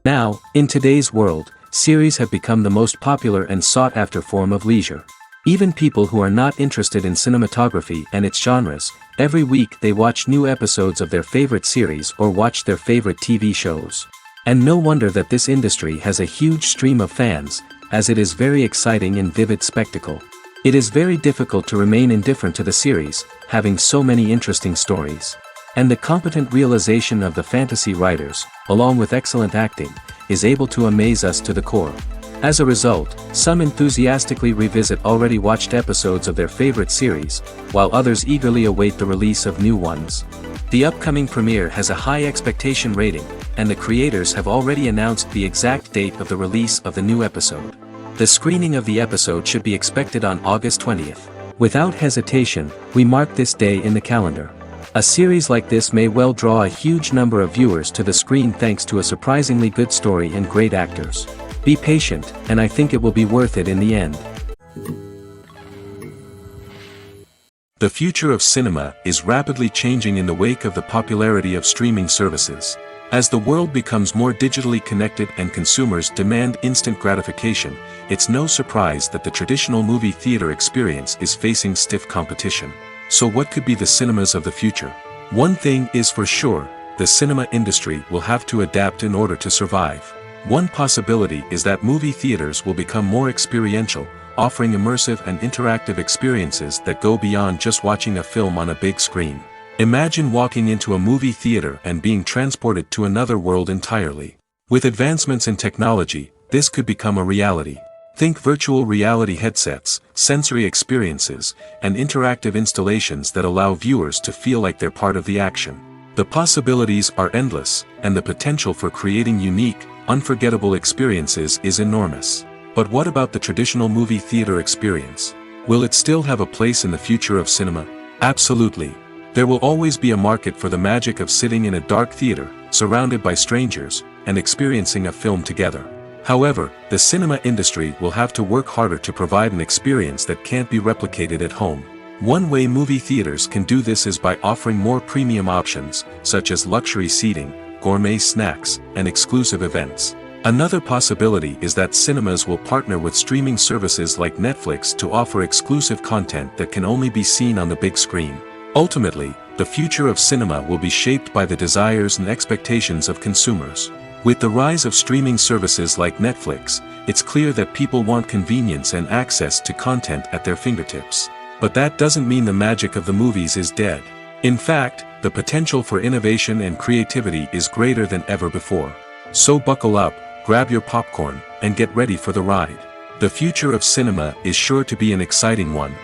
Now, in today's world, series have become the most popular and sought-after form of leisure. Even people who are not interested in cinematography and its genres, every week they watch new episodes of their favorite series or watch their favorite TV shows. And no wonder that this industry has a huge stream of fans, as it is very exciting and vivid spectacle. It is very difficult to remain indifferent to the series, having so many interesting stories. And the competent realization of the fantasy writers, along with excellent acting, is able to amaze us to the core. As a result, some enthusiastically revisit already watched episodes of their favorite series, while others eagerly await the release of new ones. The upcoming premiere has a high expectation rating, and the creators have already announced the exact date of the release of the new episode. The screening of the episode should be expected on August 20th. Without hesitation, we mark this day in the calendar. A series like this may well draw a huge number of viewers to the screen thanks to a surprisingly good story and great actors. Be patient, and I think it will be worth it in the end. The future of cinema is rapidly changing in the wake of the popularity of streaming services. As the world becomes more digitally connected and consumers demand instant gratification, it's no surprise that the traditional movie theater experience is facing stiff competition. So what could be the cinemas of the future? One thing is for sure, the cinema industry will have to adapt in order to survive. One possibility is that movie theaters will become more experiential, offering immersive and interactive experiences that go beyond just watching a film on a big screen. Imagine walking into a movie theater and being transported to another world entirely. With advancements in technology, this could become a reality. Think virtual reality headsets, sensory experiences, and interactive installations that allow viewers to feel like they're part of the action. The possibilities are endless, and the potential for creating unique, unforgettable experiences is enormous. But what about the traditional movie theater experience? Will it still have a place in the future of cinema? Absolutely. There will always be a market for the magic of sitting in a dark theater, surrounded by strangers, and experiencing a film together. However, the cinema industry will have to work harder to provide an experience that can't be replicated at home. One way movie theaters can do this is by offering more premium options, such as luxury seating, gourmet snacks, and exclusive events. Another possibility is that cinemas will partner with streaming services like Netflix to offer exclusive content that can only be seen on the big screen. Ultimately, the future of cinema will be shaped by the desires and expectations of consumers. With the rise of streaming services like Netflix, it's clear that people want convenience and access to content at their fingertips. But that doesn't mean the magic of the movies is dead. In fact, the potential for innovation and creativity is greater than ever before. So buckle up, grab your popcorn, and get ready for the ride. The future of cinema is sure to be an exciting one.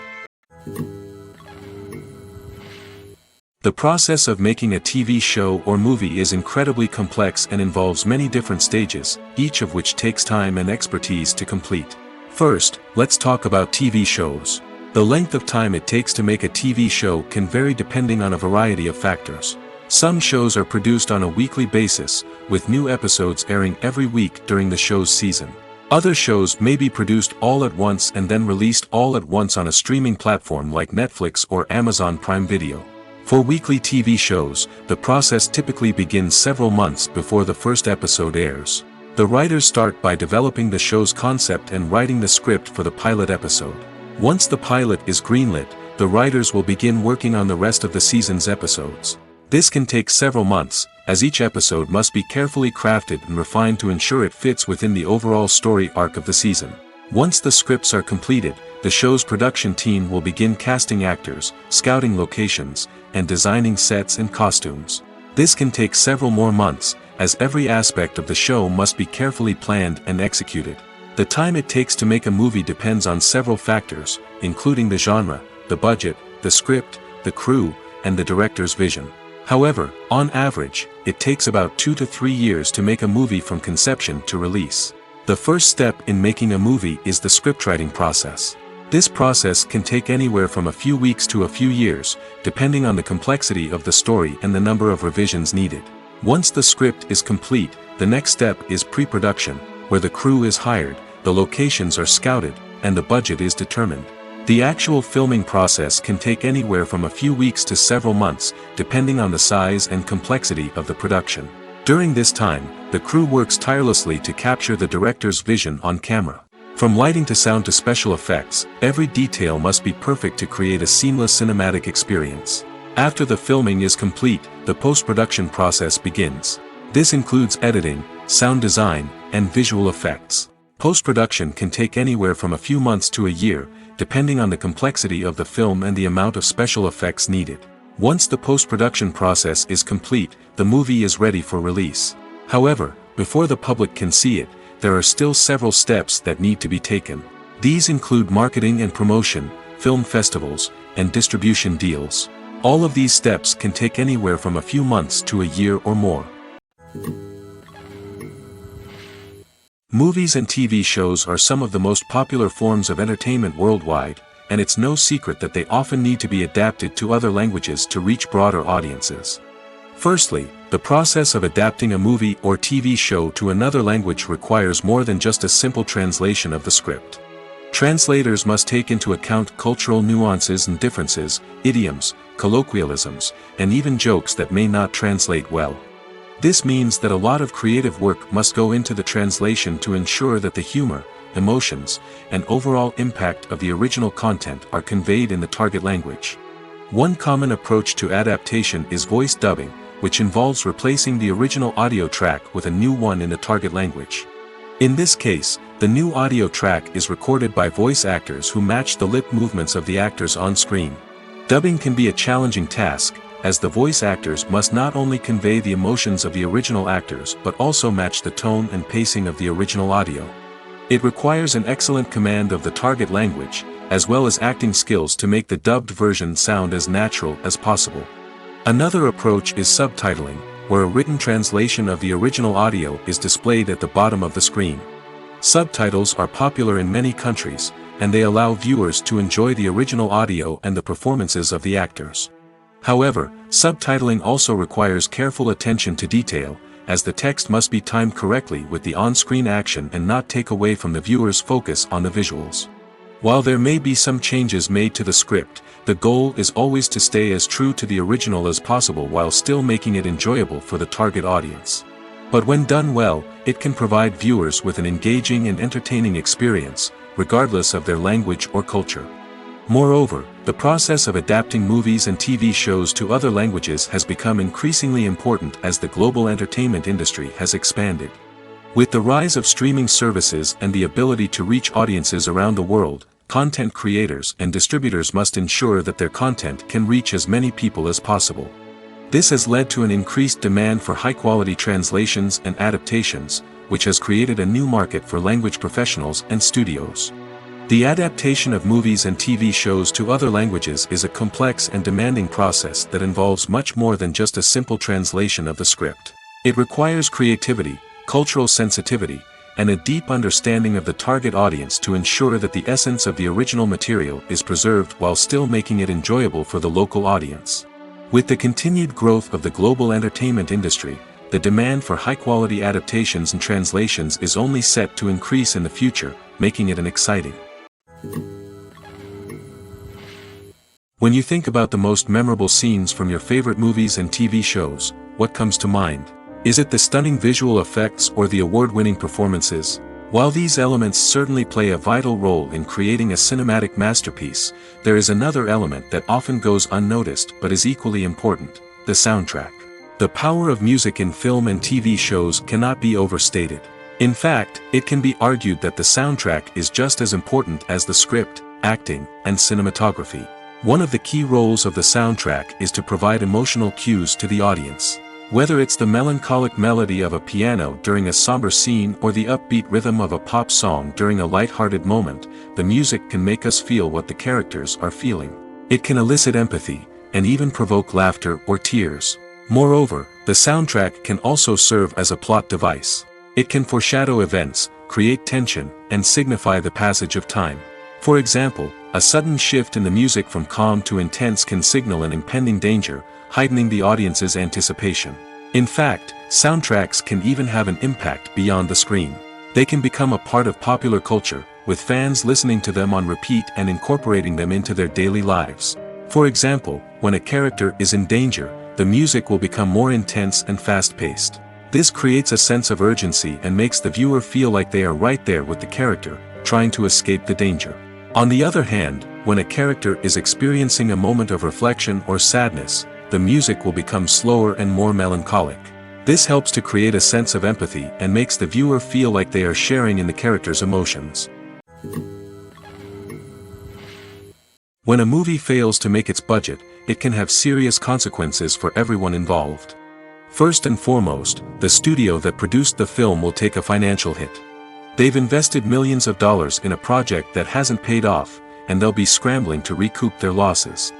The process of making a TV show or movie is incredibly complex and involves many different stages, each of which takes time and expertise to complete. First, let's talk about TV shows. The length of time it takes to make a TV show can vary depending on a variety of factors. Some shows are produced on a weekly basis, with new episodes airing every week during the show's season. Other shows may be produced all at once and then released all at once on a streaming platform like Netflix or Amazon Prime Video. For weekly TV shows, the process typically begins several months before the first episode airs. The writers start by developing the show's concept and writing the script for the pilot episode. Once the pilot is greenlit, the writers will begin working on the rest of the season's episodes. This can take several months, as each episode must be carefully crafted and refined to ensure it fits within the overall story arc of the season. Once the scripts are completed, the show's production team will begin casting actors, scouting locations, and designing sets and costumes. This can take several more months, as every aspect of the show must be carefully planned and executed. The time it takes to make a movie depends on several factors, including the genre, the budget, the script, the crew, and the director's vision. However, on average, it takes about 2 to 3 years to make a movie from conception to release. The first step in making a movie is the scriptwriting process. This process can take anywhere from a few weeks to a few years, depending on the complexity of the story and the number of revisions needed. Once the script is complete, the next step is pre-production, where the crew is hired, the locations are scouted, and the budget is determined. The actual filming process can take anywhere from a few weeks to several months, depending on the size and complexity of the production. During this time, the crew works tirelessly to capture the director's vision on camera. From lighting to sound to special effects, every detail must be perfect to create a seamless cinematic experience. After the filming is complete, the post-production process begins. This includes editing, sound design, and visual effects. Post-production can take anywhere from a few months to a year, depending on the complexity of the film and the amount of special effects needed. Once the post-production process is complete, the movie is ready for release. However, before the public can see it, there are still several steps that need to be taken. These include marketing and promotion, film festivals, and distribution deals. All of these steps can take anywhere from a few months to a year or more. Movies and TV shows are some of the most popular forms of entertainment worldwide, and it's no secret that they often need to be adapted to other languages to reach broader audiences. Firstly, the process of adapting a movie or TV show to another language requires more than just a simple translation of the script. Translators must take into account cultural nuances and differences, idioms, colloquialisms, and even jokes that may not translate well. This means that a lot of creative work must go into the translation to ensure that the humor, emotions, and overall impact of the original content are conveyed in the target language. One common approach to adaptation is voice dubbing, which involves replacing the original audio track with a new one in the target language. In this case, the new audio track is recorded by voice actors who match the lip movements of the actors on screen. Dubbing can be a challenging task, as the voice actors must not only convey the emotions of the original actors but also match the tone and pacing of the original audio. It requires an excellent command of the target language, as well as acting skills to make the dubbed version sound as natural as possible. Another approach is subtitling, where a written translation of the original audio is displayed at the bottom of the screen. Subtitles are popular in many countries, and they allow viewers to enjoy the original audio and the performances of the actors. However, subtitling also requires careful attention to detail, as the text must be timed correctly with the on-screen action and not take away from the viewer's focus on the visuals. While there may be some changes made to the script, the goal is always to stay as true to the original as possible while still making it enjoyable for the target audience. But when done well, it can provide viewers with an engaging and entertaining experience, regardless of their language or culture. Moreover, the process of adapting movies and TV shows to other languages has become increasingly important as the global entertainment industry has expanded. With the rise of streaming services and the ability to reach audiences around the world, content creators and distributors must ensure that their content can reach as many people as possible. This has led to an increased demand for high-quality translations and adaptations, which has created a new market for language professionals and studios. The adaptation of movies and TV shows to other languages is a complex and demanding process that involves much more than just a simple translation of the script. It requires creativity, cultural sensitivity, and a deep understanding of the target audience to ensure that the essence of the original material is preserved while still making it enjoyable for the local audience. With the continued growth of the global entertainment industry, the demand for high-quality adaptations and translations is only set to increase in the future, making it an exciting. When you think about the most memorable scenes from your favorite movies and TV shows, what comes to mind? Is it the stunning visual effects or the award-winning performances? While these elements certainly play a vital role in creating a cinematic masterpiece, there is another element that often goes unnoticed but is equally important: the soundtrack. The power of music in film and TV shows cannot be overstated. In fact, it can be argued that the soundtrack is just as important as the script, acting, and cinematography. One of the key roles of the soundtrack is to provide emotional cues to the audience. Whether it's the melancholic melody of a piano during a somber scene or the upbeat rhythm of a pop song during a light-hearted moment, the music can make us feel what the characters are feeling. It can elicit empathy, and even provoke laughter or tears. Moreover, the soundtrack can also serve as a plot device. It can foreshadow events, create tension, and signify the passage of time. For example, a sudden shift in the music from calm to intense can signal an impending danger, heightening the audience's anticipation. In fact, soundtracks can even have an impact beyond the screen. They can become a part of popular culture, with fans listening to them on repeat and incorporating them into their daily lives. For example, when a character is in danger, the music will become more intense and fast-paced. This creates a sense of urgency and makes the viewer feel like they are right there with the character, trying to escape the danger. On the other hand, when a character is experiencing a moment of reflection or sadness, the music will become slower and more melancholic. This helps to create a sense of empathy and makes the viewer feel like they are sharing in the character's emotions. When a movie fails to make its budget, it can have serious consequences for everyone involved. First and foremost, the studio that produced the film will take a financial hit. They've invested millions of dollars in a project that hasn't paid off, and they'll be scrambling to recoup their losses.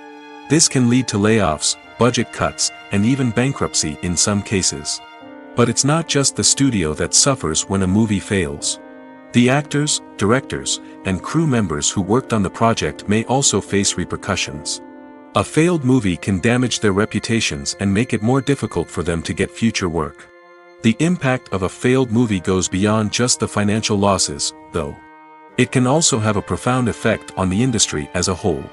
This can lead to layoffs, budget cuts, and even bankruptcy in some cases. But it's not just the studio that suffers when a movie fails. The actors, directors, and crew members who worked on the project may also face repercussions. A failed movie can damage their reputations and make it more difficult for them to get future work. The impact of a failed movie goes beyond just the financial losses, though. It can also have a profound effect on the industry as a whole.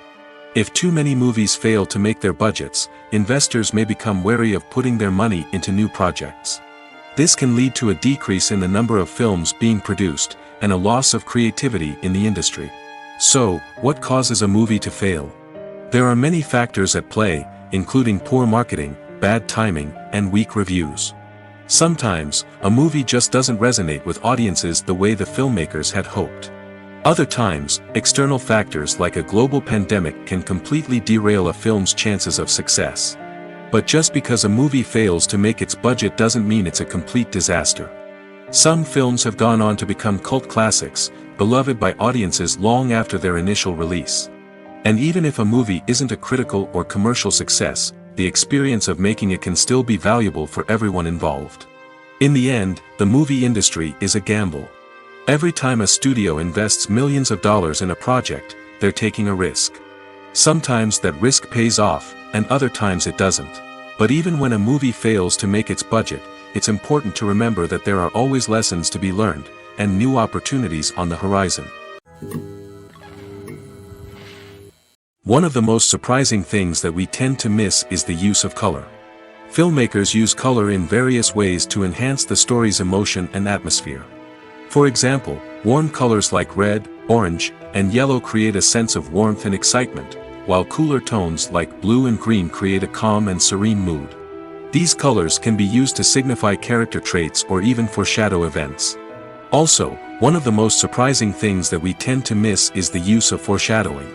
If too many movies fail to make their budgets, investors may become wary of putting their money into new projects. This can lead to a decrease in the number of films being produced, and a loss of creativity in the industry. So, what causes a movie to fail? There are many factors at play, including poor marketing, bad timing, and weak reviews. Sometimes, a movie just doesn't resonate with audiences the way the filmmakers had hoped. Other times, external factors like a global pandemic can completely derail a film's chances of success. But just because a movie fails to make its budget doesn't mean it's a complete disaster. Some films have gone on to become cult classics, beloved by audiences long after their initial release. And even if a movie isn't a critical or commercial success, the experience of making it can still be valuable for everyone involved. In the end, the movie industry is a gamble. Every time a studio invests millions of dollars in a project, they're taking a risk. Sometimes that risk pays off, and other times it doesn't. But even when a movie fails to make its budget, it's important to remember that there are always lessons to be learned, and new opportunities on the horizon. One of the most surprising things that we tend to miss is the use of color. Filmmakers use color in various ways to enhance the story's emotion and atmosphere. For example, warm colors like red, orange, and yellow create a sense of warmth and excitement, while cooler tones like blue and green create a calm and serene mood. These colors can be used to signify character traits or even foreshadow events. Also, one of the most surprising things that we tend to miss is the use of foreshadowing.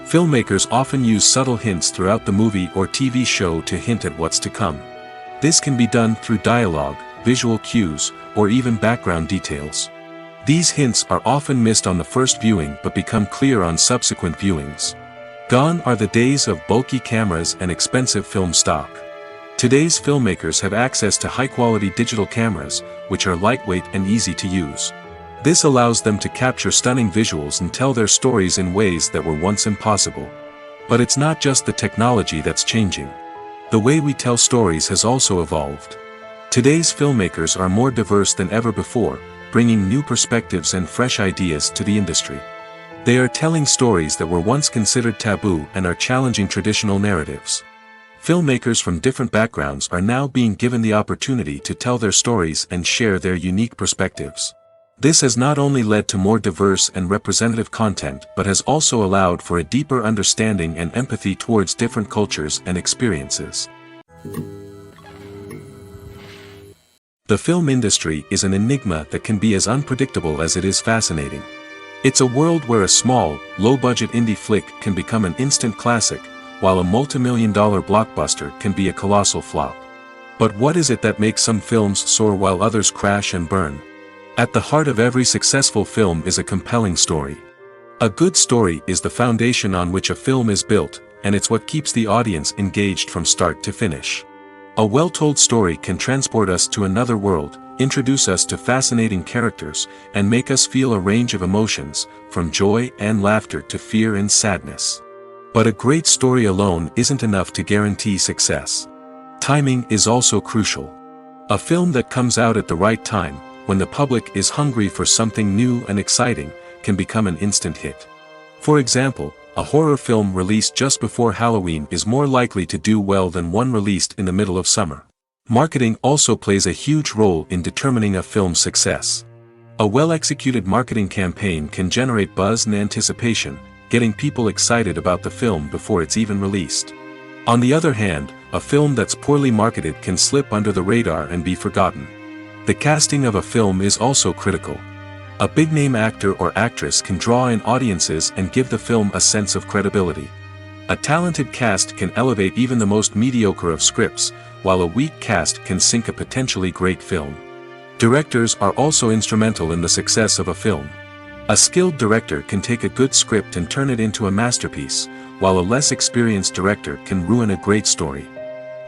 Filmmakers often use subtle hints throughout the movie or TV show to hint at what's to come. This can be done through dialogue, visual cues, or even background details. These hints are often missed on the first viewing but become clear on subsequent viewings. Gone are the days of bulky cameras and expensive film stock. Today's filmmakers have access to high-quality digital cameras, which are lightweight and easy to use. This allows them to capture stunning visuals and tell their stories in ways that were once impossible. But it's not just the technology that's changing. The way we tell stories has also evolved. Today's filmmakers are more diverse than ever before, bringing new perspectives and fresh ideas to the industry. They are telling stories that were once considered taboo and are challenging traditional narratives. Filmmakers from different backgrounds are now being given the opportunity to tell their stories and share their unique perspectives. This has not only led to more diverse and representative content but has also allowed for a deeper understanding and empathy towards different cultures and experiences. The film industry is an enigma that can be as unpredictable as it is fascinating. It's a world where a small, low-budget indie flick can become an instant classic, while a multi-million-dollar blockbuster can be a colossal flop. But what is it that makes some films soar while others crash and burn? At the heart of every successful film is a compelling story. A good story is the foundation on which a film is built, and it's what keeps the audience engaged from start to finish. A well-told story can transport us to another world, introduce us to fascinating characters, and make us feel a range of emotions, from joy and laughter to fear and sadness. But a great story alone isn't enough to guarantee success. Timing is also crucial. A film that comes out at the right time, when the public is hungry for something new and exciting, can become an instant hit. For example, a horror film released just before Halloween is more likely to do well than one released in the middle of summer. Marketing also plays a huge role in determining a film's success. A well-executed marketing campaign can generate buzz and anticipation, getting people excited about the film before it's even released. On the other hand, a film that's poorly marketed can slip under the radar and be forgotten. The casting of a film is also critical. A big-name actor or actress can draw in audiences and give the film a sense of credibility. A talented cast can elevate even the most mediocre of scripts, while a weak cast can sink a potentially great film. Directors are also instrumental in the success of a film. A skilled director can take a good script and turn it into a masterpiece, while a less experienced director can ruin a great story.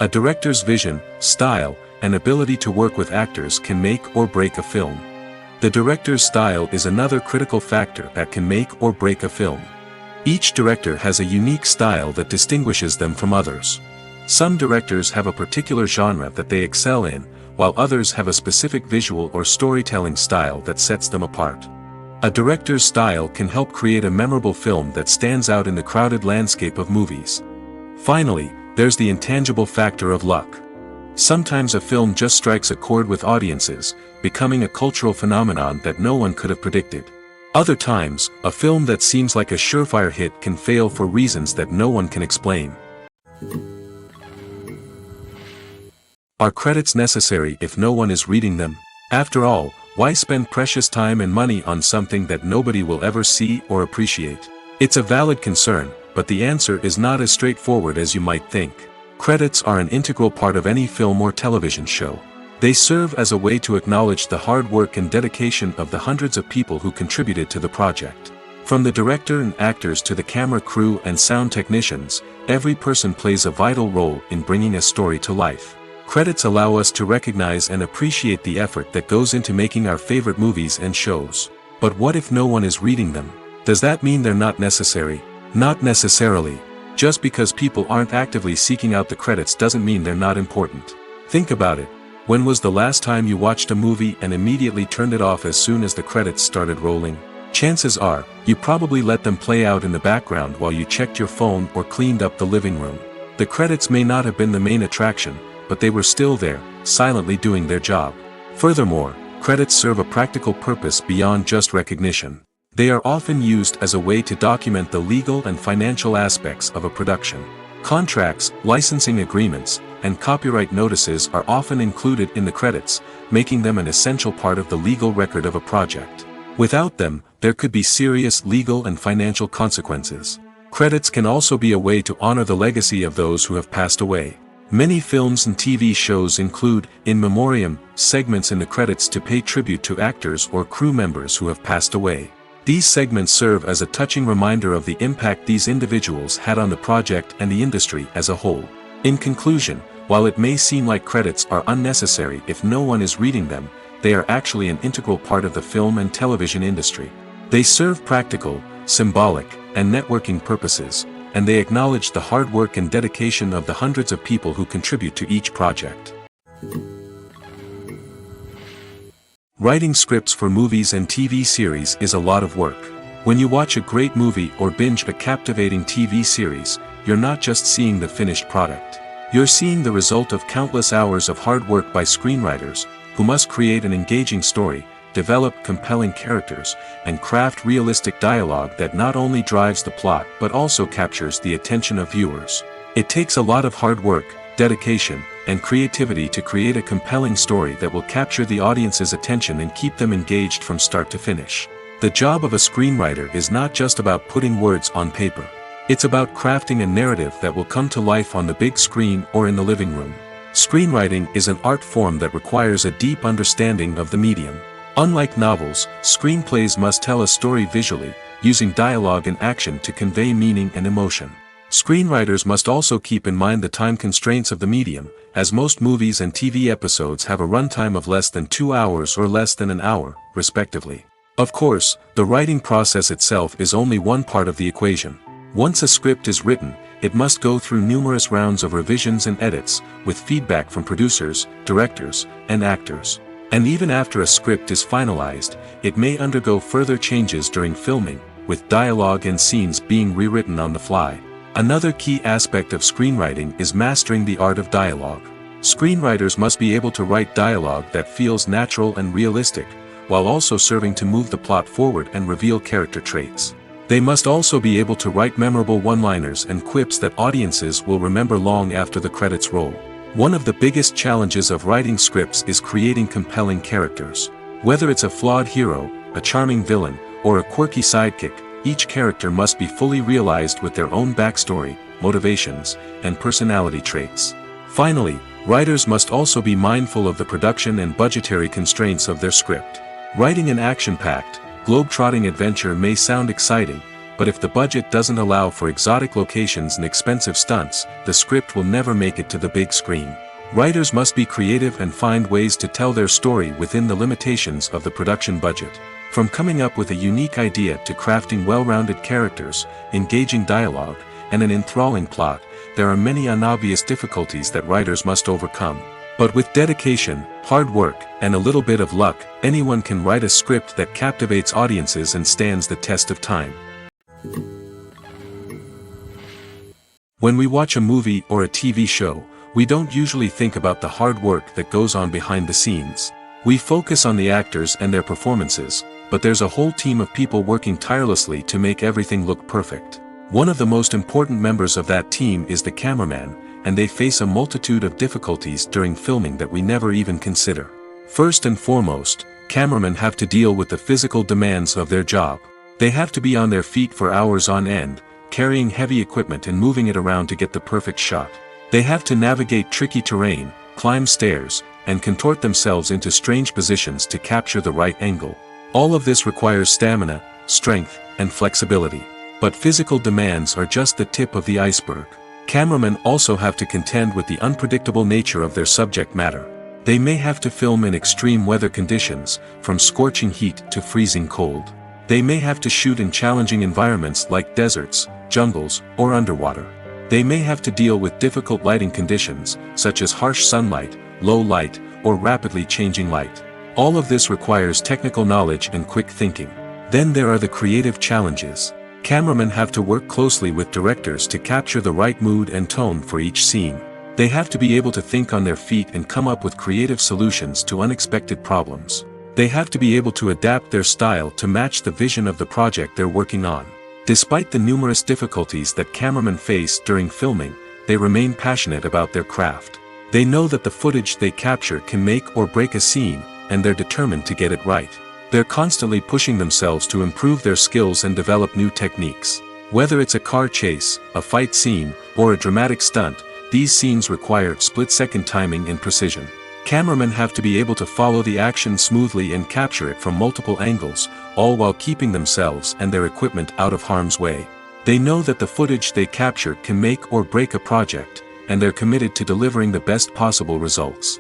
A director's vision, style, and ability to work with actors can make or break a film. The director's style is another critical factor that can make or break a film. Each director has a unique style that distinguishes them from others. Some directors have a particular genre that they excel in, while others have a specific visual or storytelling style that sets them apart. A director's style can help create a memorable film that stands out in the crowded landscape of movies. Finally, there's the intangible factor of luck. Sometimes a film just strikes a chord with audiences, becoming a cultural phenomenon that no one could have predicted. Other times, a film that seems like a surefire hit can fail for reasons that no one can explain. Are credits necessary if no one is reading them? After all, why spend precious time and money on something that nobody will ever see or appreciate? It's a valid concern, but the answer is not as straightforward as you might think. Credits are an integral part of any film or television show. They serve as a way to acknowledge the hard work and dedication of the hundreds of people who contributed to the project. From the director and actors to the camera crew and sound technicians, every person plays a vital role in bringing a story to life. Credits allow us to recognize and appreciate the effort that goes into making our favorite movies and shows. But what if no one is reading them? Does that mean they're not necessary? Not necessarily. Just because people aren't actively seeking out the credits doesn't mean they're not important. Think about it. When was the last time you watched a movie and immediately turned it off as soon as the credits started rolling? Chances are, you probably let them play out in the background while you checked your phone or cleaned up the living room. The credits may not have been the main attraction, but they were still there, silently doing their job. Furthermore, credits serve a practical purpose beyond just recognition. They are often used as a way to document the legal and financial aspects of a production. Contracts, licensing agreements, and copyright notices are often included in the credits, making them an essential part of the legal record of a project. Without them, there could be serious legal and financial consequences. Credits can also be a way to honor the legacy of those who have passed away. Many films and TV shows include, in memoriam, segments in the credits to pay tribute to actors or crew members who have passed away. These segments serve as a touching reminder of the impact these individuals had on the project and the industry as a whole. In conclusion, while it may seem like credits are unnecessary if no one is reading them, they are actually an integral part of the film and television industry. They serve practical, symbolic, and networking purposes, and they acknowledge the hard work and dedication of the hundreds of people who contribute to each project. Writing scripts for movies and TV series is a lot of work. When you watch a great movie or binge a captivating TV series, you're not just seeing the finished product. You're seeing the result of countless hours of hard work by screenwriters, who must create an engaging story, develop compelling characters, and craft realistic dialogue that not only drives the plot but also captures the attention of viewers. It takes a lot of hard work, dedication, and creativity to create a compelling story that will capture the audience's attention and keep them engaged from start to finish. The job of a screenwriter is not just about putting words on paper. It's about crafting a narrative that will come to life on the big screen or in the living room. Screenwriting is an art form that requires a deep understanding of the medium. Unlike novels, screenplays must tell a story visually, using dialogue and action to convey meaning and emotion. Screenwriters must also keep in mind the time constraints of the medium, as most movies and TV episodes have a runtime of less than 2 hours or less than an hour, respectively. Of course, the writing process itself is only one part of the equation. Once a script is written, it must go through numerous rounds of revisions and edits, with feedback from producers, directors, and actors. And even after a script is finalized, it may undergo further changes during filming, with dialogue and scenes being rewritten on the fly. Another key aspect of screenwriting is mastering the art of dialogue. Screenwriters must be able to write dialogue that feels natural and realistic, while also serving to move the plot forward and reveal character traits. They must also be able to write memorable one-liners and quips that audiences will remember long after the credits roll. One of the biggest challenges of writing scripts is creating compelling characters. Whether it's a flawed hero, a charming villain, or a quirky sidekick, each character must be fully realized with their own backstory, motivations, and personality traits. Finally, writers must also be mindful of the production and budgetary constraints of their script. Writing an action-packed, globe-trotting adventure may sound exciting, but if the budget doesn't allow for exotic locations and expensive stunts, the script will never make it to the big screen. Writers must be creative and find ways to tell their story within the limitations of the production budget. From coming up with a unique idea to crafting well-rounded characters, engaging dialogue, and an enthralling plot, there are many unobvious difficulties that writers must overcome. But with dedication, hard work, and a little bit of luck, anyone can write a script that captivates audiences and stands the test of time. When we watch a movie or a TV show, we don't usually think about the hard work that goes on behind the scenes. We focus on the actors and their performances, but there's a whole team of people working tirelessly to make everything look perfect. One of the most important members of that team is the cameraman, and they face a multitude of difficulties during filming that we never even consider. First and foremost, cameramen have to deal with the physical demands of their job. They have to be on their feet for hours on end, carrying heavy equipment and moving it around to get the perfect shot. They have to navigate tricky terrain, climb stairs, and contort themselves into strange positions to capture the right angle. All of this requires stamina, strength, and flexibility. But physical demands are just the tip of the iceberg. Cameramen also have to contend with the unpredictable nature of their subject matter. They may have to film in extreme weather conditions, from scorching heat to freezing cold. They may have to shoot in challenging environments like deserts, jungles, or underwater. They may have to deal with difficult lighting conditions, such as harsh sunlight, low light, or rapidly changing light. All of this requires technical knowledge and quick thinking. Then there are the creative challenges. Cameramen have to work closely with directors to capture the right mood and tone for each scene. They have to be able to think on their feet and come up with creative solutions to unexpected problems. They have to be able to adapt their style to match the vision of the project they're working on. Despite the numerous difficulties that cameramen face during filming, they remain passionate about their craft. They know that the footage they capture can make or break a scene, and they're determined to get it right. They're constantly pushing themselves to improve their skills and develop new techniques. Whether it's a car chase, a fight scene, or a dramatic stunt, these scenes require split-second timing and precision. Cameramen have to be able to follow the action smoothly and capture it from multiple angles, all while keeping themselves and their equipment out of harm's way. They know that the footage they capture can make or break a project, and they're committed to delivering the best possible results.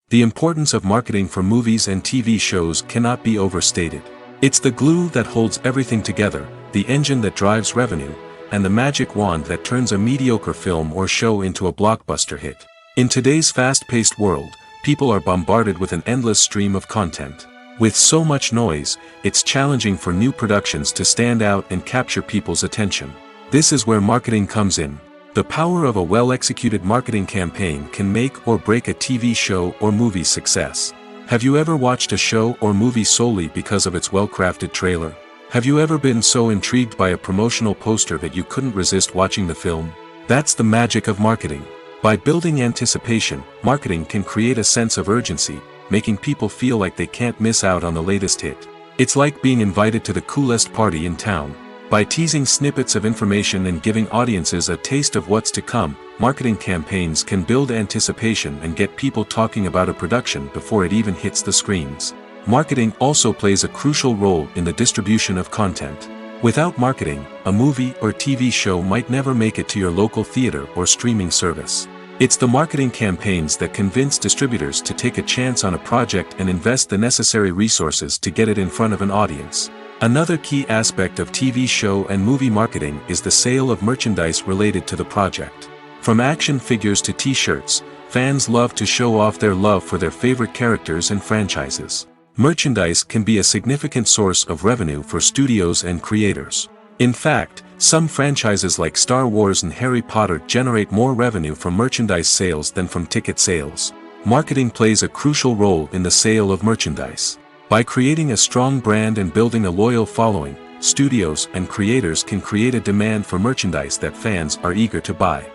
The importance of marketing for movies and TV shows cannot be overstated. It's the glue that holds everything together, the engine that drives revenue, and the magic wand that turns a mediocre film or show into a blockbuster hit. In today's fast-paced world, people are bombarded with an endless stream of content. With so much noise, it's challenging for new productions to stand out and capture people's attention. This is where marketing comes in. The power of a well-executed marketing campaign can make or break a TV show or movie's success. Have you ever watched a show or movie solely because of its well-crafted trailer? Have you ever been so intrigued by a promotional poster that you couldn't resist watching the film? That's the magic of marketing. By building anticipation, marketing can create a sense of urgency, making people feel like they can't miss out on the latest hit. It's like being invited to the coolest party in town. By teasing snippets of information and giving audiences a taste of what's to come, marketing campaigns can build anticipation and get people talking about a production before it even hits the screens. Marketing also plays a crucial role in the distribution of content. Without marketing, a movie or TV show might never make it to your local theater or streaming service. It's the marketing campaigns that convince distributors to take a chance on a project and invest the necessary resources to get it in front of an audience. Another key aspect of TV show and movie marketing is the sale of merchandise related to the project. From action figures to t-shirts, fans love to show off their love for their favorite characters and franchises. Merchandise can be a significant source of revenue for studios and creators. In fact, some franchises like Star Wars and Harry Potter generate more revenue from merchandise sales than from ticket sales. Marketing plays a crucial role in the sale of merchandise. By creating a strong brand and building a loyal following, studios and creators can create a demand for merchandise that fans are eager to buy.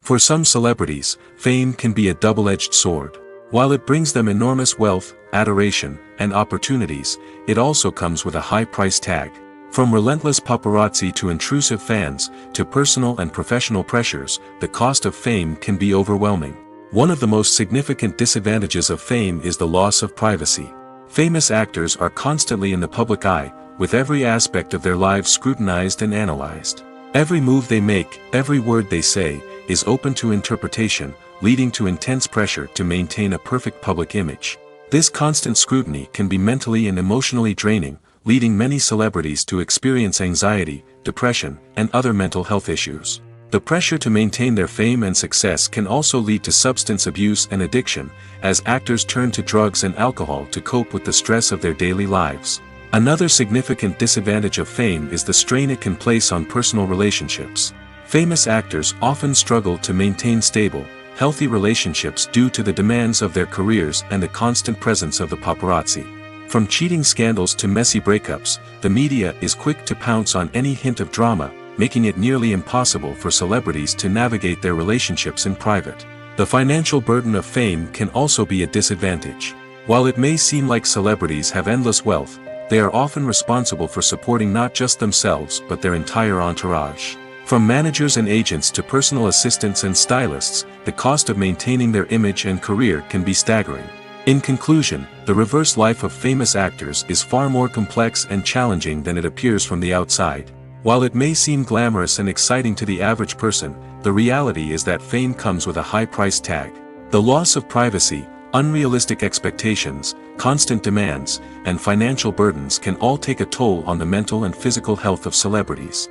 For some celebrities, fame can be a double-edged sword. While it brings them enormous wealth, adoration, and opportunities, it also comes with a high price tag. From relentless paparazzi to intrusive fans, to personal and professional pressures, the cost of fame can be overwhelming. One of the most significant disadvantages of fame is the loss of privacy. Famous actors are constantly in the public eye, with every aspect of their lives scrutinized and analyzed. Every move they make, every word they say, is open to interpretation, leading to intense pressure to maintain a perfect public image. This constant scrutiny can be mentally and emotionally draining, leading many celebrities to experience anxiety, depression, and other mental health issues. The pressure to maintain their fame and success can also lead to substance abuse and addiction, as actors turn to drugs and alcohol to cope with the stress of their daily lives. Another significant disadvantage of fame is the strain it can place on personal relationships. Famous actors often struggle to maintain stable, healthy relationships due to the demands of their careers and the constant presence of the paparazzi. From cheating scandals to messy breakups, the media is quick to pounce on any hint of drama, making it nearly impossible for celebrities to navigate their relationships in private. The financial burden of fame can also be a disadvantage. While it may seem like celebrities have endless wealth, they are often responsible for supporting not just themselves but their entire entourage. From managers and agents to personal assistants and stylists, the cost of maintaining their image and career can be staggering. In conclusion, the reverse life of famous actors is far more complex and challenging than it appears from the outside. While it may seem glamorous and exciting to the average person, the reality is that fame comes with a high price tag. The loss of privacy, unrealistic expectations, constant demands, and financial burdens can all take a toll on the mental and physical health of celebrities.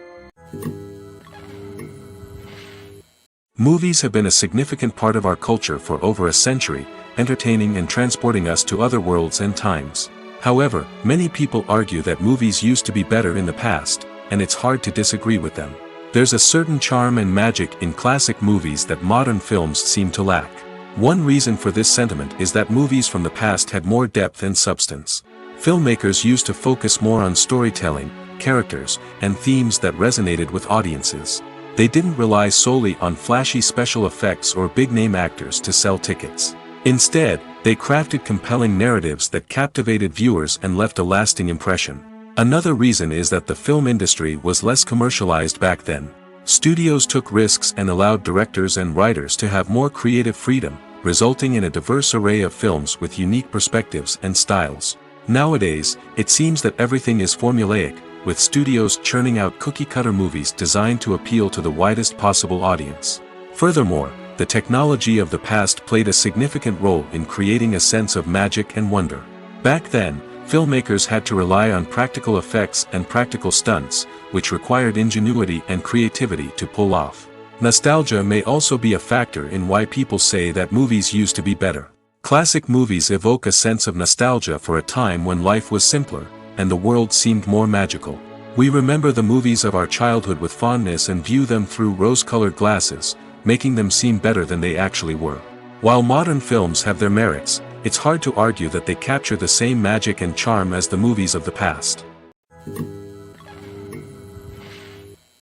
Movies have been a significant part of our culture for over a century, entertaining and transporting us to other worlds and times. However, many people argue that movies used to be better in the past, and it's hard to disagree with them. There's a certain charm and magic in classic movies that modern films seem to lack. One reason for this sentiment is that movies from the past had more depth and substance. Filmmakers used to focus more on storytelling, characters, and themes that resonated with audiences. They didn't rely solely on flashy special effects or big-name actors to sell tickets. Instead, they crafted compelling narratives that captivated viewers and left a lasting impression. Another reason is that the film industry was less commercialized back then. Studios took risks and allowed directors and writers to have more creative freedom, resulting in a diverse array of films with unique perspectives and styles. Nowadays, it seems that everything is formulaic, with studios churning out cookie-cutter movies designed to appeal to the widest possible audience. Furthermore, the technology of the past played a significant role in creating a sense of magic and wonder. Back then, filmmakers had to rely on practical effects and practical stunts, which required ingenuity and creativity to pull off. Nostalgia may also be a factor in why people say that movies used to be better. Classic movies evoke a sense of nostalgia for a time when life was simpler, and the world seemed more magical. We remember the movies of our childhood with fondness and view them through rose-colored glasses, making them seem better than they actually were. While modern films have their merits, it's hard to argue that they capture the same magic and charm as the movies of the past.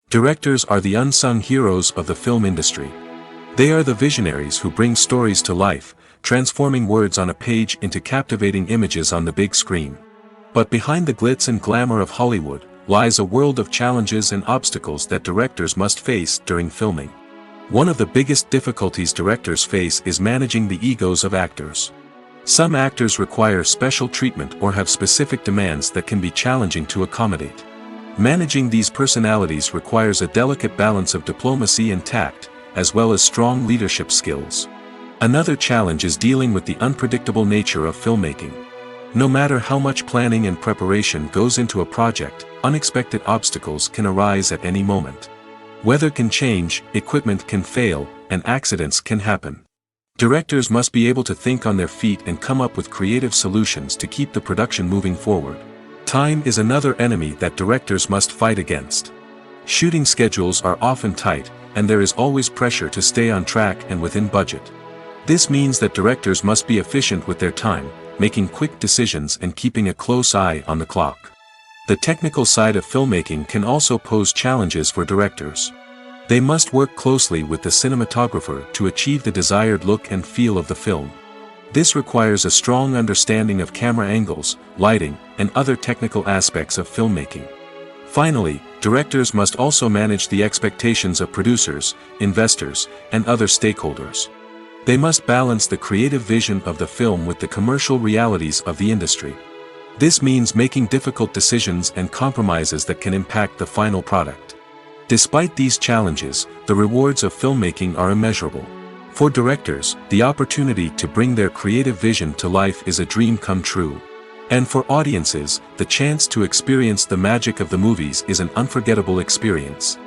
Directors are the unsung heroes of the film industry. They are the visionaries who bring stories to life, transforming words on a page into captivating images on the big screen. But behind the glitz and glamour of Hollywood, lies a world of challenges and obstacles that directors must face during filming. One of the biggest difficulties directors face is managing the egos of actors. Some actors require special treatment or have specific demands that can be challenging to accommodate. Managing these personalities requires a delicate balance of diplomacy and tact, as well as strong leadership skills. Another challenge is dealing with the unpredictable nature of filmmaking. No matter how much planning and preparation goes into a project, unexpected obstacles can arise at any moment. Weather can change, equipment can fail, and accidents can happen. Directors must be able to think on their feet and come up with creative solutions to keep the production moving forward. Time is another enemy that directors must fight against. Shooting schedules are often tight, and there is always pressure to stay on track and within budget. This means that directors must be efficient with their time, making quick decisions and keeping a close eye on the clock. The technical side of filmmaking can also pose challenges for directors. They must work closely with the cinematographer to achieve the desired look and feel of the film. This requires a strong understanding of camera angles, lighting, and other technical aspects of filmmaking. Finally, directors must also manage the expectations of producers, investors, and other stakeholders. They must balance the creative vision of the film with the commercial realities of the industry. This means making difficult decisions and compromises that can impact the final product. Despite these challenges, the rewards of filmmaking are immeasurable. For directors, the opportunity to bring their creative vision to life is a dream come true. And for audiences, the chance to experience the magic of the movies is an unforgettable experience.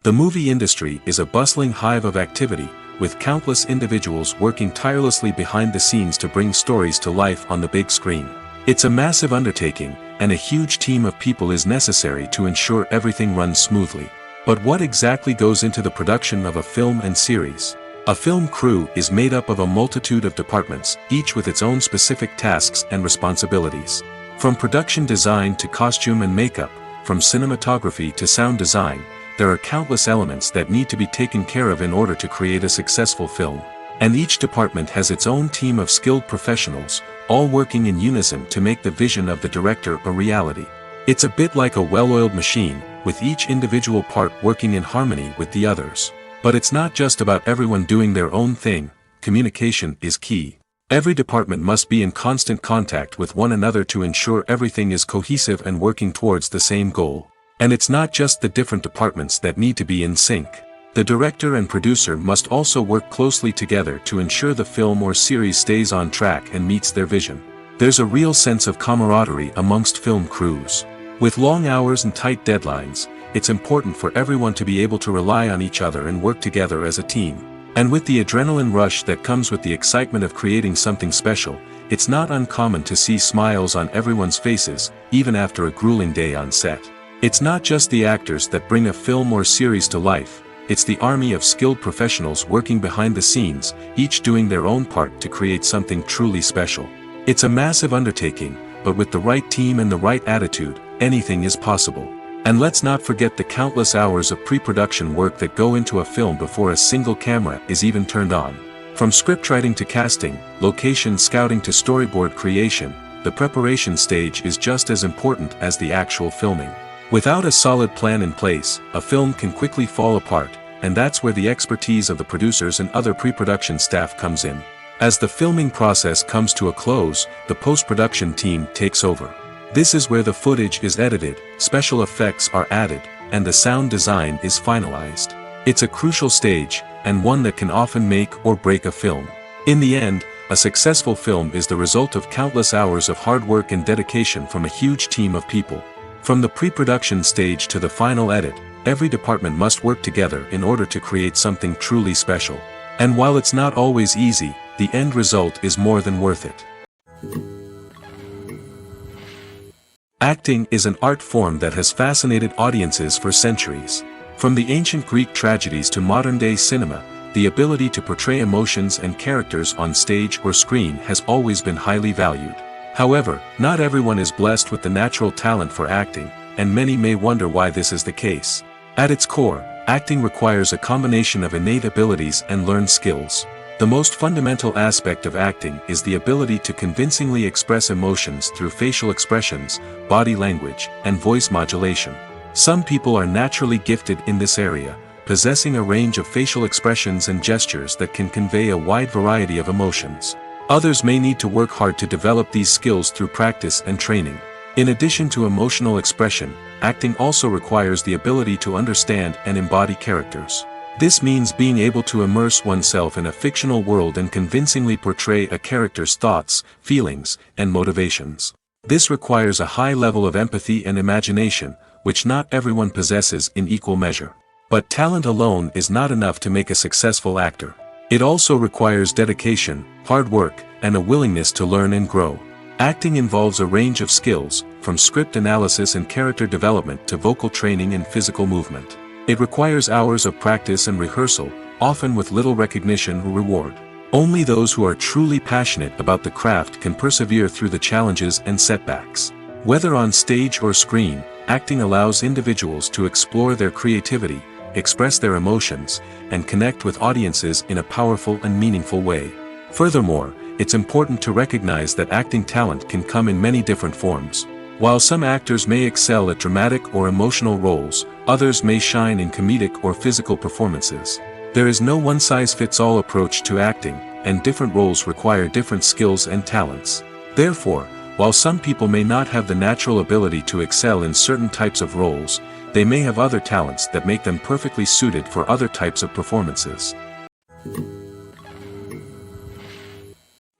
The movie industry is a bustling hive of activity, with countless individuals working tirelessly behind the scenes to bring stories to life on the big screen. It's a massive undertaking, and a huge team of people is necessary to ensure everything runs smoothly. But what exactly goes into the production of a film and series? A film crew is made up of a multitude of departments, each with its own specific tasks and responsibilities. From production design to costume and makeup, from cinematography to sound design, there are countless elements that need to be taken care of in order to create a successful film. And each department has its own team of skilled professionals, all working in unison to make the vision of the director a reality. It's a bit like a well-oiled machine, with each individual part working in harmony with the others. But it's not just about everyone doing their own thing. Communication is key. Every department must be in constant contact with one another to ensure everything is cohesive and working towards the same goal. And it's not just the different departments that need to be in sync. The director and producer must also work closely together to ensure the film or series stays on track and meets their vision. There's a real sense of camaraderie amongst film crews. With long hours and tight deadlines, it's important for everyone to be able to rely on each other and work together as a team. And with the adrenaline rush that comes with the excitement of creating something special, it's not uncommon to see smiles on everyone's faces, even after a grueling day on set. It's not just the actors that bring a film or series to life, it's the army of skilled professionals working behind the scenes, each doing their own part to create something truly special. It's a massive undertaking, but with the right team and the right attitude, anything is possible. And let's not forget the countless hours of pre-production work that go into a film before a single camera is even turned on. From scriptwriting to casting, location scouting to storyboard creation, the preparation stage is just as important as the actual filming. Without a solid plan in place, a film can quickly fall apart, and that's where the expertise of the producers and other pre-production staff comes in. As the filming process comes to a close, the post-production team takes over. This is where the footage is edited, special effects are added, and the sound design is finalized. It's a crucial stage, and one that can often make or break a film. In the end, a successful film is the result of countless hours of hard work and dedication from a huge team of people. From the pre-production stage to the final edit, every department must work together in order to create something truly special. And while it's not always easy, the end result is more than worth it. Acting is an art form that has fascinated audiences for centuries. From the ancient Greek tragedies to modern-day cinema, the ability to portray emotions and characters on stage or screen has always been highly valued. However, not everyone is blessed with the natural talent for acting, and many may wonder why this is the case. At its core, acting requires a combination of innate abilities and learned skills. The most fundamental aspect of acting is the ability to convincingly express emotions through facial expressions, body language, and voice modulation. Some people are naturally gifted in this area, possessing a range of facial expressions and gestures that can convey a wide variety of emotions. Others may need to work hard to develop these skills through practice and training. In addition to emotional expression, acting also requires the ability to understand and embody characters. This means being able to immerse oneself in a fictional world and convincingly portray a character's thoughts, feelings, and motivations. This requires a high level of empathy and imagination, which not everyone possesses in equal measure. But talent alone is not enough to make a successful actor. It also requires dedication, hard work, and a willingness to learn and grow. Acting involves a range of skills, from script analysis and character development to vocal training and physical movement. It requires hours of practice and rehearsal, often with little recognition or reward. Only those who are truly passionate about the craft can persevere through the challenges and setbacks. Whether on stage or screen, acting allows individuals to explore their creativity, express their emotions, and connect with audiences in a powerful and meaningful way. Furthermore, it's important to recognize that acting talent can come in many different forms. While some actors may excel at dramatic or emotional roles, others may shine in comedic or physical performances. There is no one-size-fits-all approach to acting, and different roles require different skills and talents. Therefore, while some people may not have the natural ability to excel in certain types of roles, they may have other talents that make them perfectly suited for other types of performances.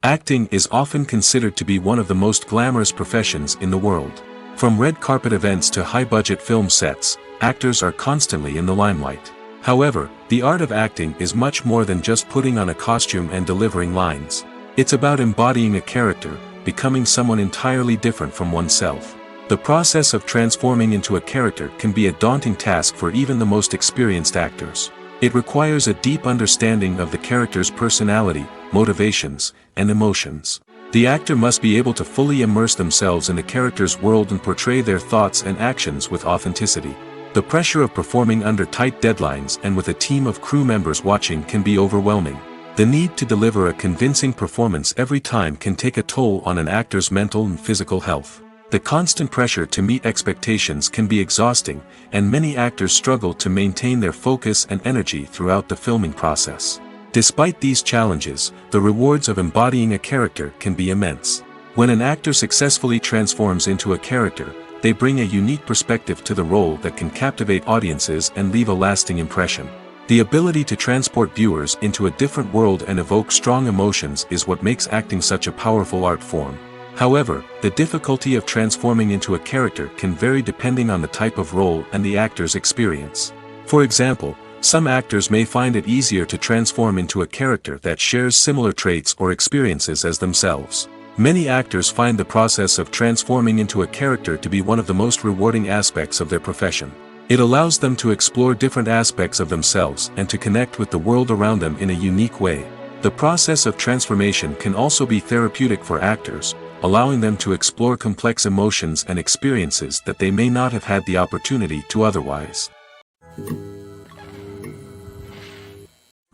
Acting is often considered to be one of the most glamorous professions in the world. From red carpet events to high-budget film sets, actors are constantly in the limelight. However, the art of acting is much more than just putting on a costume and delivering lines. It's about embodying a character, becoming someone entirely different from oneself. The process of transforming into a character can be a daunting task for even the most experienced actors. It requires a deep understanding of the character's personality, motivations, and emotions. The actor must be able to fully immerse themselves in the character's world and portray their thoughts and actions with authenticity. The pressure of performing under tight deadlines and with a team of crew members watching can be overwhelming. The need to deliver a convincing performance every time can take a toll on an actor's mental and physical health. The constant pressure to meet expectations can be exhausting, and many actors struggle to maintain their focus and energy throughout the filming process. Despite these challenges, the rewards of embodying a character can be immense. When an actor successfully transforms into a character, they bring a unique perspective to the role that can captivate audiences and leave a lasting impression. The ability to transport viewers into a different world and evoke strong emotions is what makes acting such a powerful art form. However, the difficulty of transforming into a character can vary depending on the type of role and the actor's experience. For example, some actors may find it easier to transform into a character that shares similar traits or experiences as themselves. Many actors find the process of transforming into a character to be one of the most rewarding aspects of their profession. It allows them to explore different aspects of themselves and to connect with the world around them in a unique way. The process of transformation can also be therapeutic for actors, allowing them to explore complex emotions and experiences that they may not have had the opportunity to otherwise.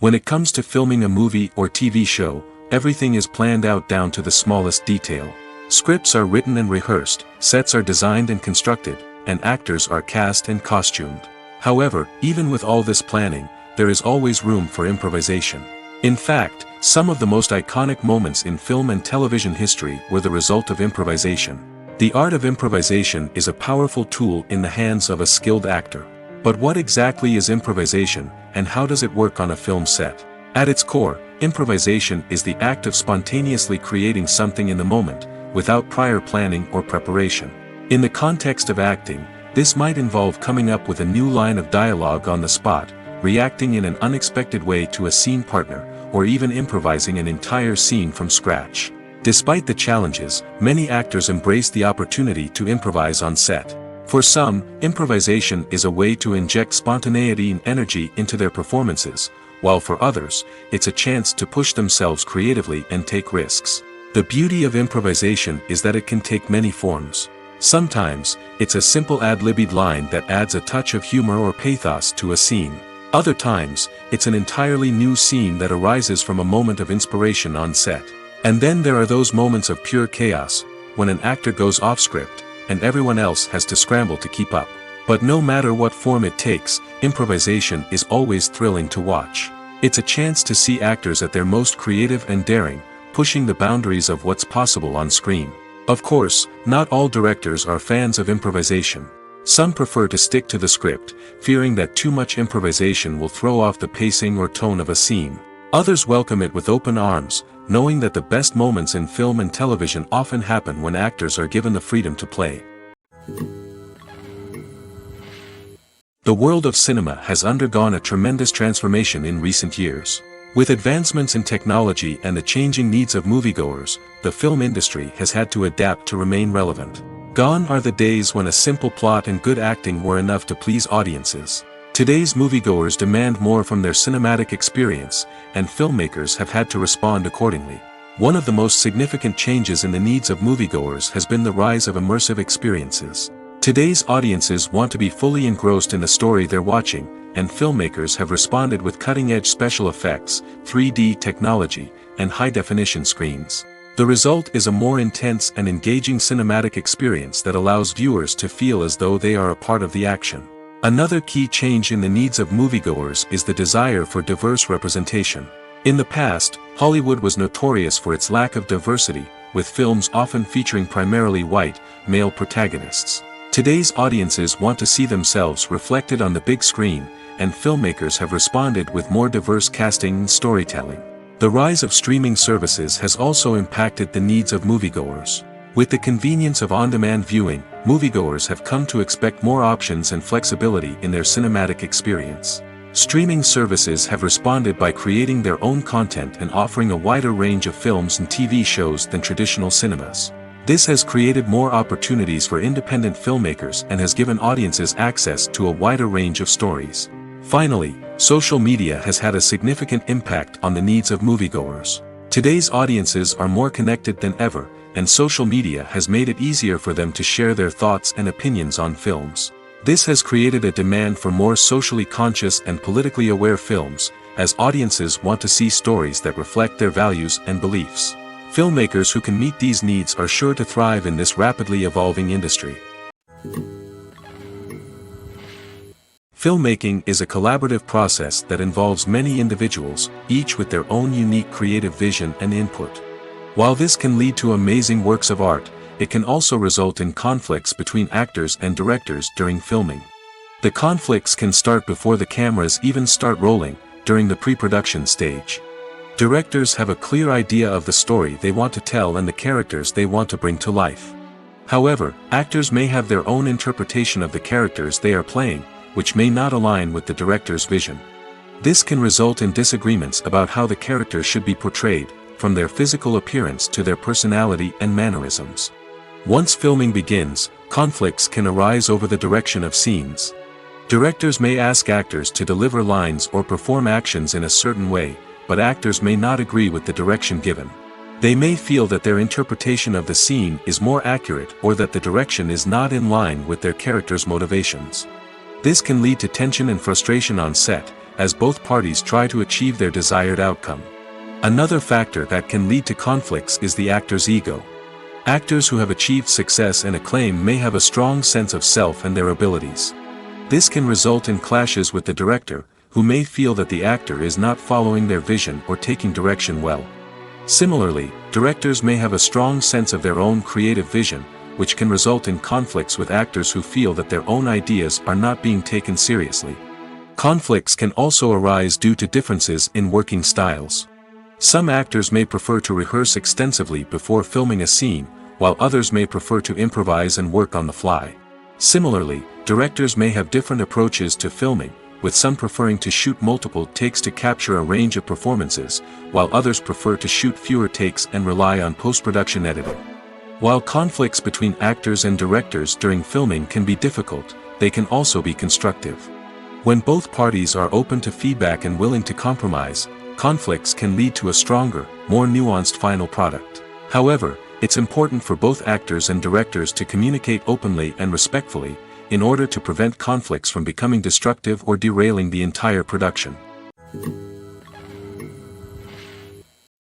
When it comes to filming a movie or TV show, everything is planned out down to the smallest detail. Scripts are written and rehearsed, sets are designed and constructed, and actors are cast and costumed. However, even with all this planning, there is always room for improvisation. In fact, some of the most iconic moments in film and television history were the result of improvisation. The art of improvisation is a powerful tool in the hands of a skilled actor. But what exactly is improvisation, and how does it work on a film set? At its core, improvisation is the act of spontaneously creating something in the moment, without prior planning or preparation. In the context of acting, this might involve coming up with a new line of dialogue on the spot, reacting in an unexpected way to a scene partner, or even improvising an entire scene from scratch. Despite the challenges, many actors embrace the opportunity to improvise on set. For some, improvisation is a way to inject spontaneity and energy into their performances, while for others, it's a chance to push themselves creatively and take risks. The beauty of improvisation is that it can take many forms. Sometimes, it's a simple ad-libbed line that adds a touch of humor or pathos to a scene. Other times, it's an entirely new scene that arises from a moment of inspiration on set. And then there are those moments of pure chaos, when an actor goes off script, and everyone else has to scramble to keep up. But no matter what form it takes, improvisation is always thrilling to watch. It's a chance to see actors at their most creative and daring, pushing the boundaries of what's possible on screen. Of course, not all directors are fans of improvisation. Some prefer to stick to the script, fearing that too much improvisation will throw off the pacing or tone of a scene. Others welcome it with open arms, knowing that the best moments in film and television often happen when actors are given the freedom to play. The world of cinema has undergone a tremendous transformation in recent years. With advancements in technology and the changing needs of moviegoers, the film industry has had to adapt to remain relevant. Gone are the days when a simple plot and good acting were enough to please audiences. Today's moviegoers demand more from their cinematic experience, and filmmakers have had to respond accordingly. One of the most significant changes in the needs of moviegoers has been the rise of immersive experiences. Today's audiences want to be fully engrossed in the story they're watching, and filmmakers have responded with cutting-edge special effects, 3D technology, and high-definition screens. The result is a more intense and engaging cinematic experience that allows viewers to feel as though they are a part of the action. Another key change in the needs of moviegoers is the desire for diverse representation. In the past, Hollywood was notorious for its lack of diversity, with films often featuring primarily white, male protagonists. Today's audiences want to see themselves reflected on the big screen, and filmmakers have responded with more diverse casting and storytelling. The rise of streaming services has also impacted the needs of moviegoers. With the convenience of on-demand viewing, moviegoers have come to expect more options and flexibility in their cinematic experience. Streaming services have responded by creating their own content and offering a wider range of films and TV shows than traditional cinemas. This has created more opportunities for independent filmmakers and has given audiences access to a wider range of stories. Finally, social media has had a significant impact on the needs of moviegoers. Today's audiences are more connected than ever, and social media has made it easier for them to share their thoughts and opinions on films. This has created a demand for more socially conscious and politically aware films, as audiences want to see stories that reflect their values and beliefs. Filmmakers who can meet these needs are sure to thrive in this rapidly evolving industry. Filmmaking is a collaborative process that involves many individuals, each with their own unique creative vision and input. While this can lead to amazing works of art, it can also result in conflicts between actors and directors during filming. The conflicts can start before the cameras even start rolling, during the pre-production stage. Directors have a clear idea of the story they want to tell and the characters they want to bring to life. However, actors may have their own interpretation of the characters they are playing, which may not align with the director's vision. This can result in disagreements about how the characters should be portrayed, from their physical appearance to their personality and mannerisms. Once filming begins, conflicts can arise over the direction of scenes. Directors may ask actors to deliver lines or perform actions in a certain way, but actors may not agree with the direction given. They may feel that their interpretation of the scene is more accurate or that the direction is not in line with their character's motivations. This can lead to tension and frustration on set, as both parties try to achieve their desired outcome. Another factor that can lead to conflicts is the actor's ego. Actors who have achieved success and acclaim may have a strong sense of self and their abilities. This can result in clashes with the director, who may feel that the actor is not following their vision or taking direction well. Similarly, directors may have a strong sense of their own creative vision, which can result in conflicts with actors who feel that their own ideas are not being taken seriously. Conflicts can also arise due to differences in working styles. Some actors may prefer to rehearse extensively before filming a scene, while others may prefer to improvise and work on the fly. Similarly, directors may have different approaches to filming, with some preferring to shoot multiple takes to capture a range of performances, while others prefer to shoot fewer takes and rely on post-production editing. While conflicts between actors and directors during filming can be difficult, they can also be constructive. When both parties are open to feedback and willing to compromise, conflicts can lead to a stronger, more nuanced final product. However, it's important for both actors and directors to communicate openly and respectfully, in order to prevent conflicts from becoming destructive or derailing the entire production.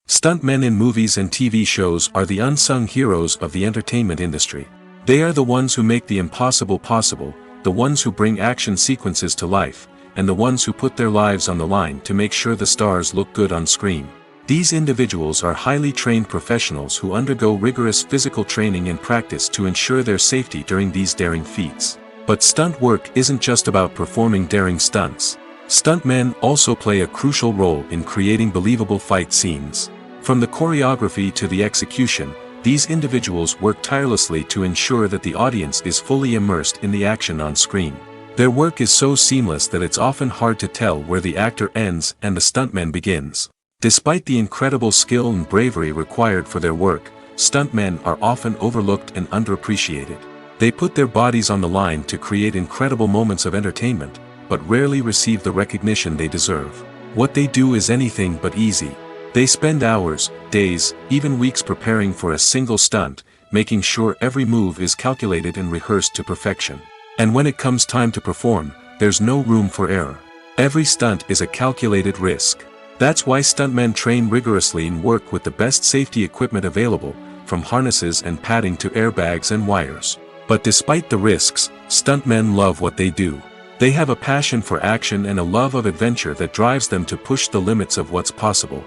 Stuntmen in movies and TV shows are the unsung heroes of the entertainment industry. They are the ones who make the impossible possible, the ones who bring action sequences to life, and the ones who put their lives on the line to make sure the stars look good on screen. These individuals are highly trained professionals who undergo rigorous physical training and practice to ensure their safety during these daring feats. But stunt work isn't just about performing daring stunts. Stuntmen also play a crucial role in creating believable fight scenes. From the choreography to the execution, these individuals work tirelessly to ensure that the audience is fully immersed in the action on screen. Their work is so seamless that it's often hard to tell where the actor ends and the stuntman begins. Despite the incredible skill and bravery required for their work, stuntmen are often overlooked and underappreciated. They put their bodies on the line to create incredible moments of entertainment, but rarely receive the recognition they deserve. What they do is anything but easy. They spend hours, days, even weeks preparing for a single stunt, making sure every move is calculated and rehearsed to perfection. And when it comes time to perform, there's no room for error. Every stunt is a calculated risk. That's why stuntmen train rigorously and work with the best safety equipment available, from harnesses and padding to airbags and wires. But despite the risks, stuntmen love what they do. They have a passion for action and a love of adventure that drives them to push the limits of what's possible.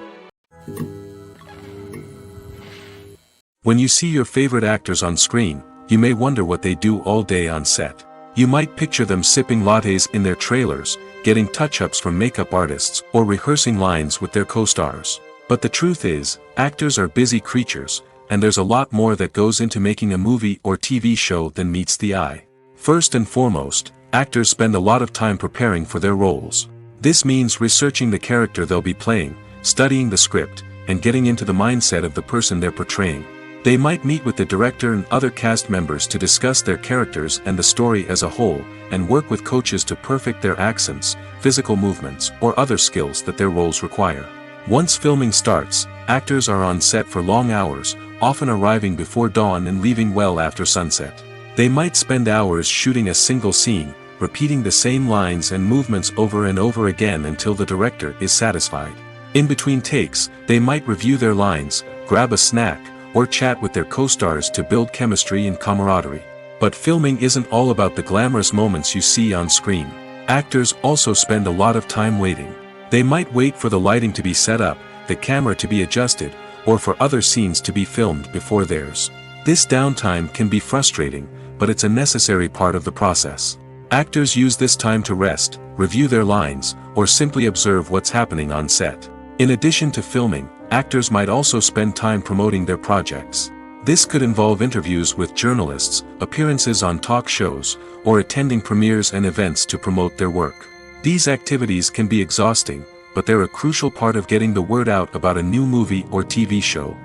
When you see your favorite actors on screen, you may wonder what they do all day on set. You might picture them sipping lattes in their trailers, getting touch-ups from makeup artists, or rehearsing lines with their co-stars. But the truth is, actors are busy creatures, and there's a lot more that goes into making a movie or TV show than meets the eye. First and foremost, actors spend a lot of time preparing for their roles. This means researching the character they'll be playing, studying the script, and getting into the mindset of the person they're portraying. They might meet with the director and other cast members to discuss their characters and the story as a whole, and work with coaches to perfect their accents, physical movements, or other skills that their roles require. Once filming starts, actors are on set for long hours, often arriving before dawn and leaving well after sunset. They might spend hours shooting a single scene, repeating the same lines and movements over and over again until the director is satisfied. In between takes, they might review their lines, grab a snack, or chat with their co-stars to build chemistry and camaraderie. But filming isn't all about the glamorous moments you see on screen. Actors also spend a lot of time waiting. They might wait for the lighting to be set up, the camera to be adjusted, or for other scenes to be filmed before theirs. This downtime can be frustrating, but it's a necessary part of the process. Actors use this time to rest, review their lines, or simply observe what's happening on set. In addition to filming, actors might also spend time promoting their projects. This could involve interviews with journalists, appearances on talk shows, or attending premieres and events to promote their work. These activities can be exhausting, but they're a crucial part of getting the word out about a new movie or TV show.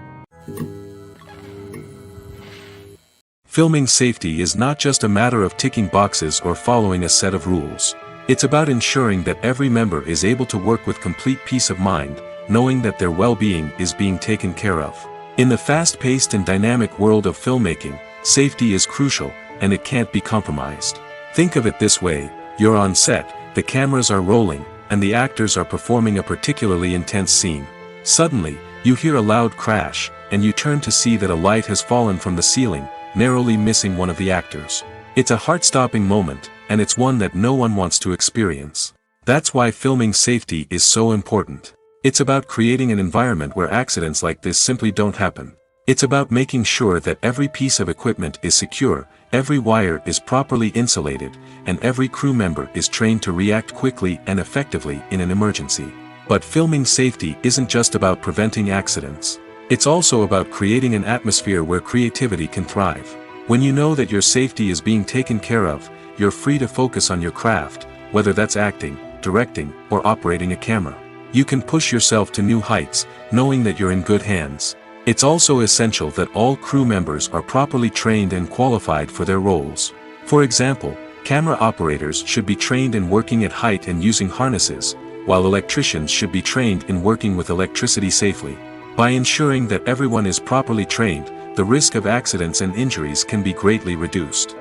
Filming safety is not just a matter of ticking boxes or following a set of rules. It's about ensuring that every member is able to work with complete peace of mind, knowing that their well-being is being taken care of. In the fast-paced and dynamic world of filmmaking, safety is crucial, and it can't be compromised. Think of it this way: you're on set, the cameras are rolling, and the actors are performing a particularly intense scene. Suddenly, you hear a loud crash, and you turn to see that a light has fallen from the ceiling, narrowly missing one of the actors. It's a heart-stopping moment, and it's one that no one wants to experience. That's why filming safety is so important. It's about creating an environment where accidents like this simply don't happen. It's about making sure that every piece of equipment is secure, every wire is properly insulated, and every crew member is trained to react quickly and effectively in an emergency. But filming safety isn't just about preventing accidents. It's also about creating an atmosphere where creativity can thrive. When you know that your safety is being taken care of, you're free to focus on your craft, whether that's acting, directing, or operating a camera. You can push yourself to new heights, knowing that you're in good hands. It's also essential that all crew members are properly trained and qualified for their roles. For example, camera operators should be trained in working at height and using harnesses, while electricians should be trained in working with electricity safely. By ensuring that everyone is properly trained, the risk of accidents and injuries can be greatly reduced.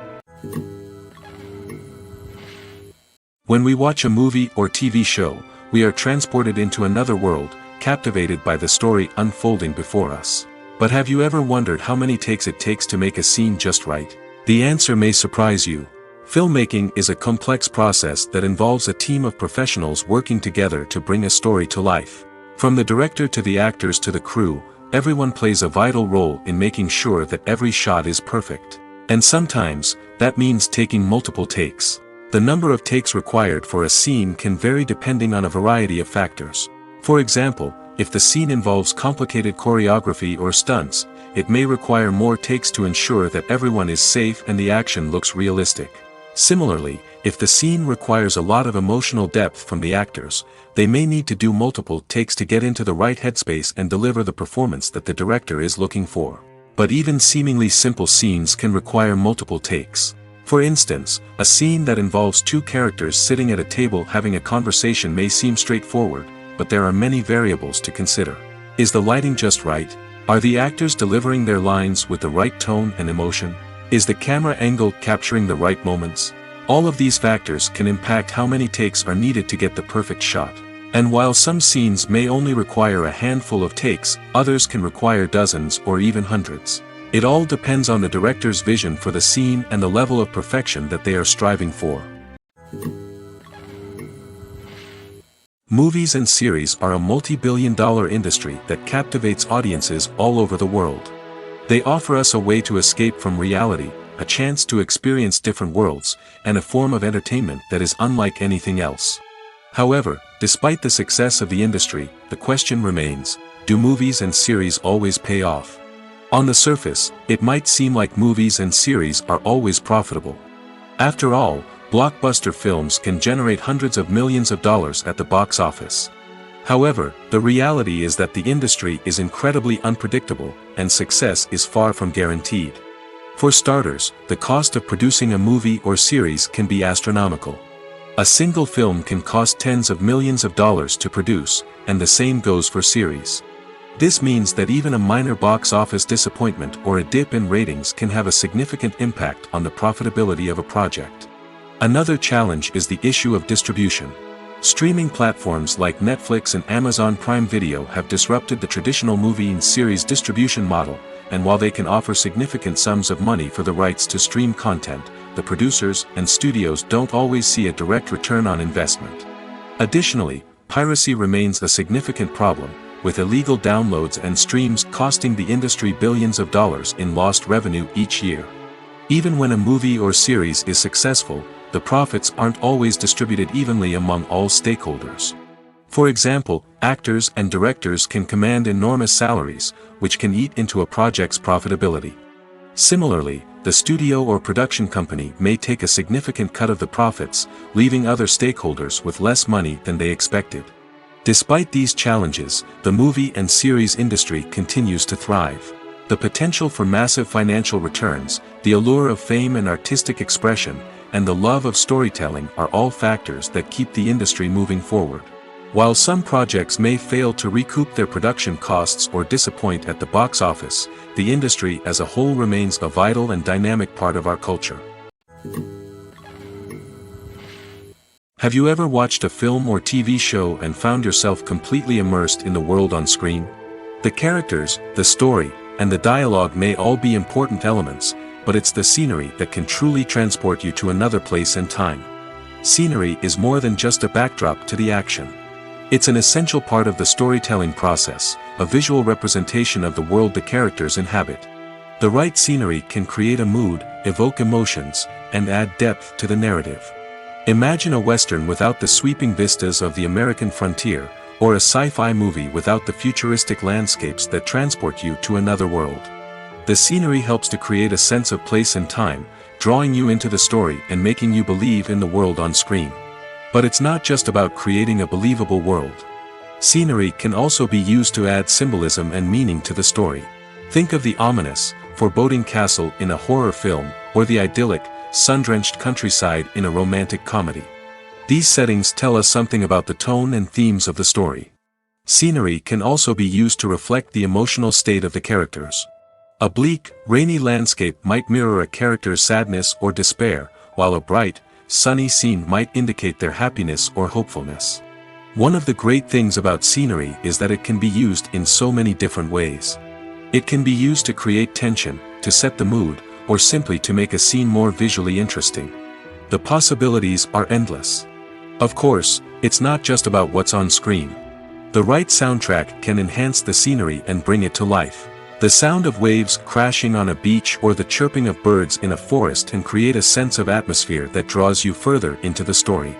When we watch a movie or TV show, we are transported into another world, captivated by the story unfolding before us. But have you ever wondered how many takes it takes to make a scene just right? The answer may surprise you. Filmmaking is a complex process that involves a team of professionals working together to bring a story to life. From the director to the actors to the crew, everyone plays a vital role in making sure that every shot is perfect. And sometimes, that means taking multiple takes. The number of takes required for a scene can vary depending on a variety of factors. For example, if the scene involves complicated choreography or stunts, it may require more takes to ensure that everyone is safe and the action looks realistic. Similarly, If the scene requires a lot of emotional depth from the actors, they may need to do multiple takes to get into the right headspace and deliver the performance that the director is looking for. But even seemingly simple scenes can require multiple takes. For instance, a scene that involves two characters sitting at a table having a conversation may seem straightforward, but there are many variables to consider. Is the lighting just right? Are the actors delivering their lines with the right tone and emotion? Is the camera angle capturing the right moments? All of these factors can impact how many takes are needed to get the perfect shot. And while some scenes may only require a handful of takes, others can require dozens or even hundreds. It all depends on the director's vision for the scene and the level of perfection that they are striving for. Movies and series are a multi-billion-dollar industry that captivates audiences all over the world. They offer us a way to escape from reality, a chance to experience different worlds, and a form of entertainment that is unlike anything else. However, despite the success of the industry, the question remains, do movies and series always pay off? On the surface, it might seem like movies and series are always profitable. After all, blockbuster films can generate hundreds of millions of dollars at the box office. However, the reality is that the industry is incredibly unpredictable, and success is far from guaranteed. For starters, the cost of producing a movie or series can be astronomical. A single film can cost tens of millions of dollars to produce, and the same goes for series. This means that even a minor box office disappointment or a dip in ratings can have a significant impact on the profitability of a project. Another challenge is the issue of distribution. Streaming platforms like Netflix and Amazon Prime Video have disrupted the traditional movie and series distribution model, and while they can offer significant sums of money for the rights to stream content, the producers and studios don't always see a direct return on investment. Additionally, piracy remains a significant problem, with illegal downloads and streams costing the industry billions of dollars in lost revenue each year. Even when a movie or series is successful, the profits aren't always distributed evenly among all stakeholders. For example, actors and directors can command enormous salaries, which can eat into a project's profitability. Similarly, the studio or production company may take a significant cut of the profits, leaving other stakeholders with less money than they expected. Despite these challenges, the movie and series industry continues to thrive. The potential for massive financial returns, the allure of fame and artistic expression, and the love of storytelling are all factors that keep the industry moving forward. While some projects may fail to recoup their production costs or disappoint at the box office, the industry as a whole remains a vital and dynamic part of our culture. Have you ever watched a film or TV show and found yourself completely immersed in the world on screen? The characters, the story, and the dialogue may all be important elements, but it's the scenery that can truly transport you to another place and time. Scenery is more than just a backdrop to the action. It's an essential part of the storytelling process, a visual representation of the world the characters inhabit. The right scenery can create a mood, evoke emotions, and add depth to the narrative. Imagine a Western without the sweeping vistas of the American frontier, or a sci-fi movie without the futuristic landscapes that transport you to another world. The scenery helps to create a sense of place and time, drawing you into the story and making you believe in the world on screen. But it's not just about creating a believable world. Scenery can also be used to add symbolism and meaning to the story. Think of the ominous, foreboding castle in a horror film, or the idyllic, sun-drenched countryside in a romantic comedy. These settings tell us something about the tone and themes of the story. Scenery can also be used to reflect the emotional state of the characters. A bleak, rainy landscape might mirror a character's sadness or despair, while a bright, sunny scene might indicate their happiness or hopefulness. One of the great things about scenery is that it can be used in so many different ways. It can be used to create tension, to set the mood, or simply to make a scene more visually interesting. The possibilities are endless. Of course, it's not just about what's on screen. The right soundtrack can enhance the scenery and bring it to life. The sound of waves crashing on a beach or the chirping of birds in a forest can create a sense of atmosphere that draws you further into the story.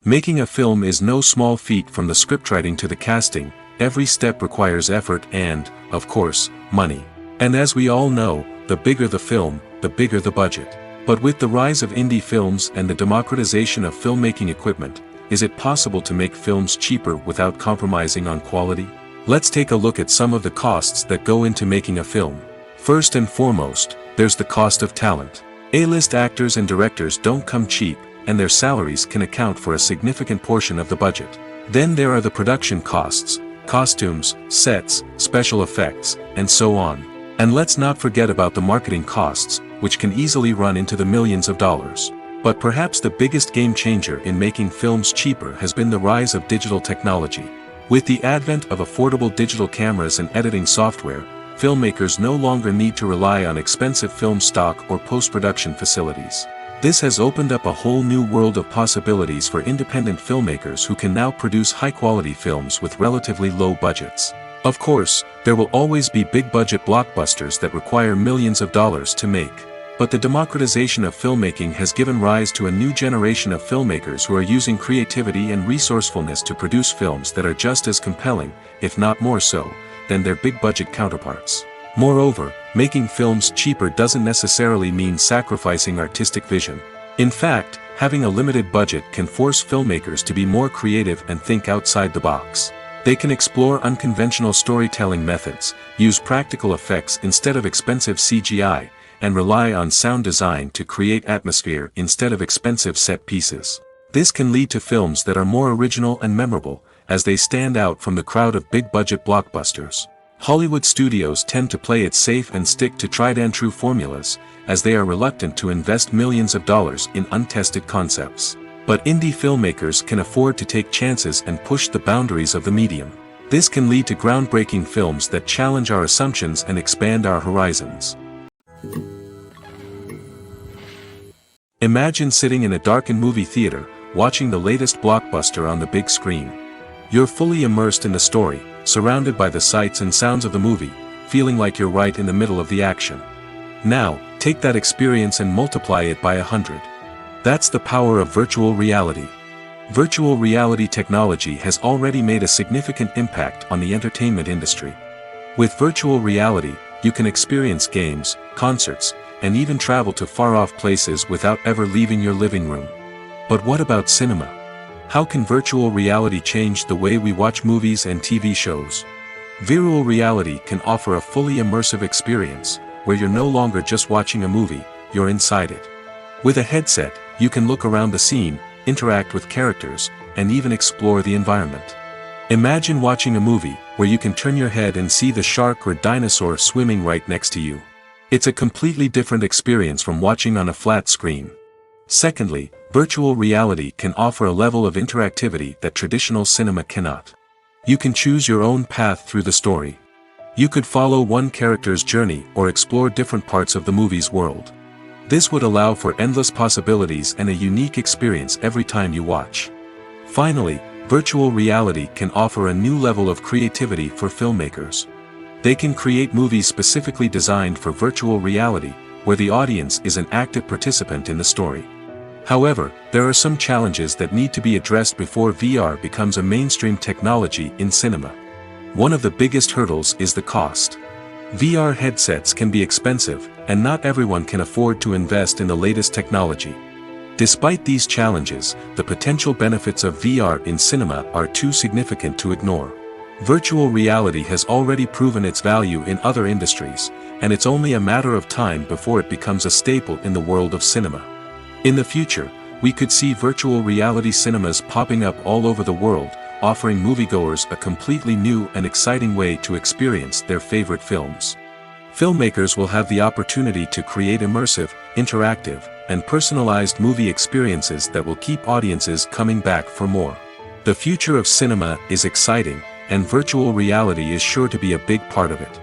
Making a film is no small feat. From the scriptwriting to the casting, every step requires effort and, of course, money. And as we all know, the bigger the film, the bigger the budget. But with the rise of indie films and the democratization of filmmaking equipment, is it possible to make films cheaper without compromising on quality? Let's take a look at some of the costs that go into making a film. First and foremost, there's the cost of talent. A-list actors and directors don't come cheap, and their salaries can account for a significant portion of the budget. Then there are the production costs, costumes, sets, special effects, and so on. And let's not forget about the marketing costs, which can easily run into the millions of dollars. But perhaps the biggest game changer in making films cheaper has been the rise of digital technology. With the advent of affordable digital cameras and editing software, filmmakers no longer need to rely on expensive film stock or post-production facilities. This has opened up a whole new world of possibilities for independent filmmakers who can now produce high-quality films with relatively low budgets. Of course, there will always be big-budget blockbusters that require millions of dollars to make. But the democratization of filmmaking has given rise to a new generation of filmmakers who are using creativity and resourcefulness to produce films that are just as compelling, if not more so, than their big-budget counterparts. Moreover, making films cheaper doesn't necessarily mean sacrificing artistic vision. In fact, having a limited budget can force filmmakers to be more creative and think outside the box. They can explore unconventional storytelling methods, use practical effects instead of expensive CGI, and rely on sound design to create atmosphere instead of expensive set pieces. This can lead to films that are more original and memorable, as they stand out from the crowd of big-budget blockbusters. Hollywood studios tend to play it safe and stick to tried-and-true formulas, as they are reluctant to invest millions of dollars in untested concepts. But indie filmmakers can afford to take chances and push the boundaries of the medium. This can lead to groundbreaking films that challenge our assumptions and expand our horizons. Imagine sitting in a darkened movie theater, watching the latest blockbuster on the big screen. You're fully immersed in the story, surrounded by the sights and sounds of the movie, feeling like you're right in the middle of the action. Now, take that experience and multiply it by 100. That's the power of virtual reality. Virtual reality technology has already made a significant impact on the entertainment industry. With virtual reality, you can experience games, concerts, and even travel to far-off places without ever leaving your living room. But what about cinema? How can virtual reality change the way we watch movies and TV shows? Virtual reality can offer a fully immersive experience, where you're no longer just watching a movie, you're inside it. With a headset, you can look around the scene, interact with characters, and even explore the environment. Imagine watching a movie, where you can turn your head and see the shark or dinosaur swimming right next to you. It's a completely different experience from watching on a flat screen. Secondly, virtual reality can offer a level of interactivity that traditional cinema cannot. You can choose your own path through the story. You could follow one character's journey or explore different parts of the movie's world. This would allow for endless possibilities and a unique experience every time you watch. Finally, virtual reality can offer a new level of creativity for filmmakers. They can create movies specifically designed for virtual reality, where the audience is an active participant in the story. However, there are some challenges that need to be addressed before VR becomes a mainstream technology in cinema. One of the biggest hurdles is the cost. VR headsets can be expensive, and not everyone can afford to invest in the latest technology. Despite these challenges, the potential benefits of VR in cinema are too significant to ignore. Virtual reality has already proven its value in other industries, and it's only a matter of time before it becomes a staple in the world of cinema. In the future, we could see virtual reality cinemas popping up all over the world, offering moviegoers a completely new and exciting way to experience their favorite films. Filmmakers will have the opportunity to create immersive, interactive, and personalized movie experiences that will keep audiences coming back for more. The future of cinema is exciting, and virtual reality is sure to be a big part of it.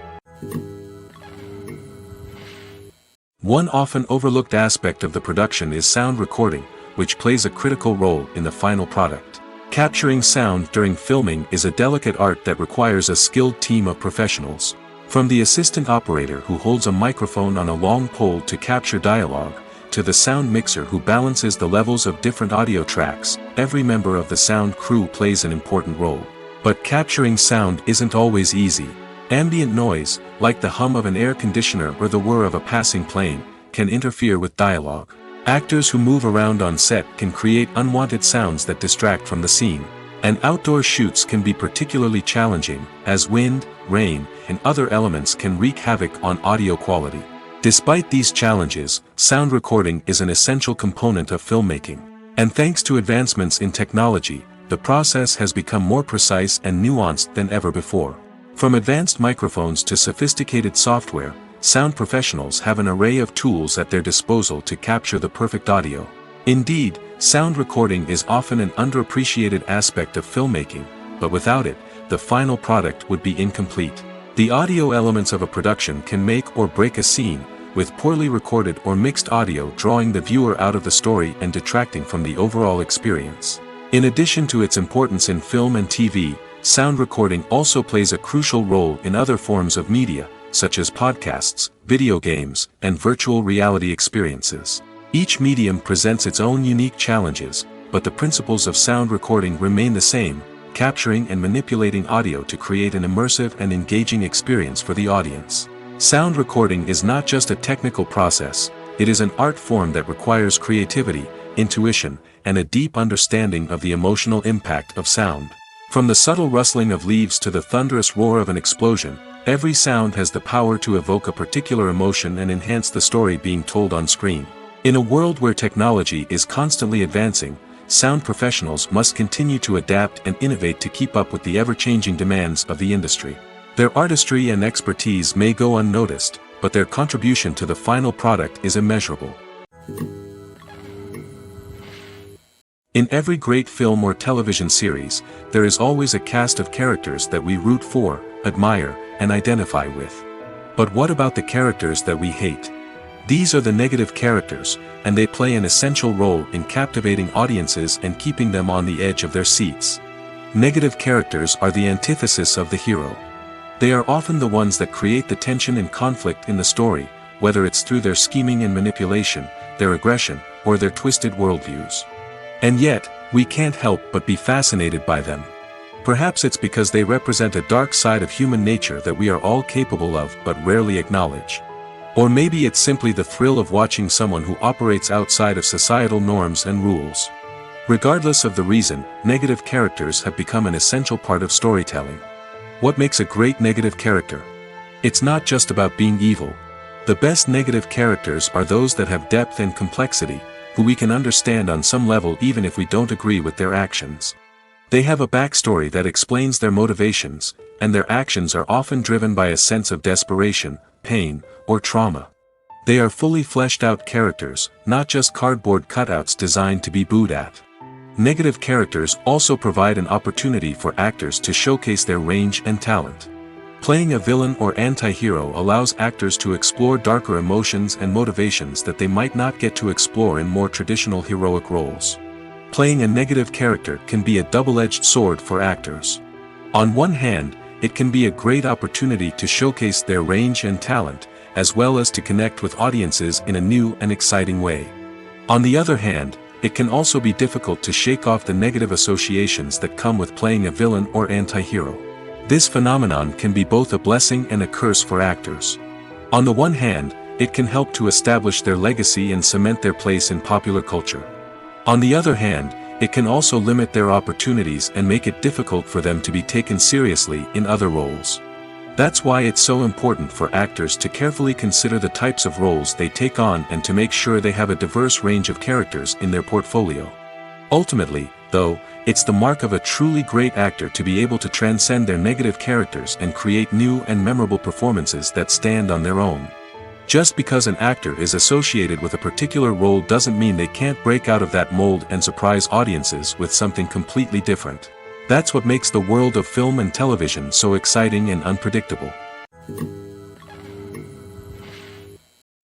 One often overlooked aspect of the production is sound recording, which plays a critical role in the final product. Capturing sound during filming is a delicate art that requires a skilled team of professionals. From the assistant operator who holds a microphone on a long pole to capture dialogue, to the sound mixer who balances the levels of different audio tracks, every member of the sound crew plays an important role. But capturing sound isn't always easy. Ambient noise, like the hum of an air conditioner or the whir of a passing plane, can interfere with dialogue. Actors who move around on set can create unwanted sounds that distract from the scene. And outdoor shoots can be particularly challenging, as wind, rain, and other elements can wreak havoc on audio quality. Despite these challenges, sound recording is an essential component of filmmaking. And thanks to advancements in technology, the process has become more precise and nuanced than ever before. From advanced microphones to sophisticated software, sound professionals have an array of tools at their disposal to capture the perfect audio. Indeed, sound recording is often an underappreciated aspect of filmmaking, but without it, the final product would be incomplete. The audio elements of a production can make or break a scene, with poorly recorded or mixed audio drawing the viewer out of the story and detracting from the overall experience. In addition to its importance in film and TV, sound recording also plays a crucial role in other forms of media, such as podcasts, video games, and virtual reality experiences. Each medium presents its own unique challenges, but the principles of sound recording remain the same, capturing and manipulating audio to create an immersive and engaging experience for the audience. Sound recording is not just a technical process, it is an art form that requires creativity, intuition, and a deep understanding of the emotional impact of sound. From the subtle rustling of leaves to the thunderous roar of an explosion, every sound has the power to evoke a particular emotion and enhance the story being told on screen. In a world where technology is constantly advancing, sound professionals must continue to adapt and innovate to keep up with the ever-changing demands of the industry. Their artistry and expertise may go unnoticed, but their contribution to the final product is immeasurable. In every great film or television series, there is always a cast of characters that we root for, admire, and identify with. But what about the characters that we hate? These are the negative characters, and they play an essential role in captivating audiences and keeping them on the edge of their seats. Negative characters are the antithesis of the hero. They are often the ones that create the tension and conflict in the story, whether it's through their scheming and manipulation, their aggression, or their twisted worldviews. And yet, we can't help but be fascinated by them. Perhaps it's because they represent a dark side of human nature that we are all capable of but rarely acknowledge. Or maybe it's simply the thrill of watching someone who operates outside of societal norms and rules. Regardless of the reason, negative characters have become an essential part of storytelling. What makes a great negative character? It's not just about being evil. The best negative characters are those that have depth and complexity, who we can understand on some level even if we don't agree with their actions. They have a backstory that explains their motivations, and their actions are often driven by a sense of desperation, pain, or trauma. They are fully fleshed out characters, not just cardboard cutouts designed to be booed at. Negative characters also provide an opportunity for actors to showcase their range and talent. Playing a villain or anti-hero allows actors to explore darker emotions and motivations that they might not get to explore in more traditional heroic roles. Playing a negative character can be a double-edged sword for actors. On one hand, it can be a great opportunity to showcase their range and talent, as well as to connect with audiences in a new and exciting way. On the other hand, it can also be difficult to shake off the negative associations that come with playing a villain or anti-hero. This phenomenon can be both a blessing and a curse for actors. On the one hand, it can help to establish their legacy and cement their place in popular culture. On the other hand, it can also limit their opportunities and make it difficult for them to be taken seriously in other roles. That's why it's so important for actors to carefully consider the types of roles they take on and to make sure they have a diverse range of characters in their portfolio. Ultimately, though, it's the mark of a truly great actor to be able to transcend their negative characters and create new and memorable performances that stand on their own. Just because an actor is associated with a particular role doesn't mean they can't break out of that mold and surprise audiences with something completely different. That's what makes the world of film and television so exciting and unpredictable.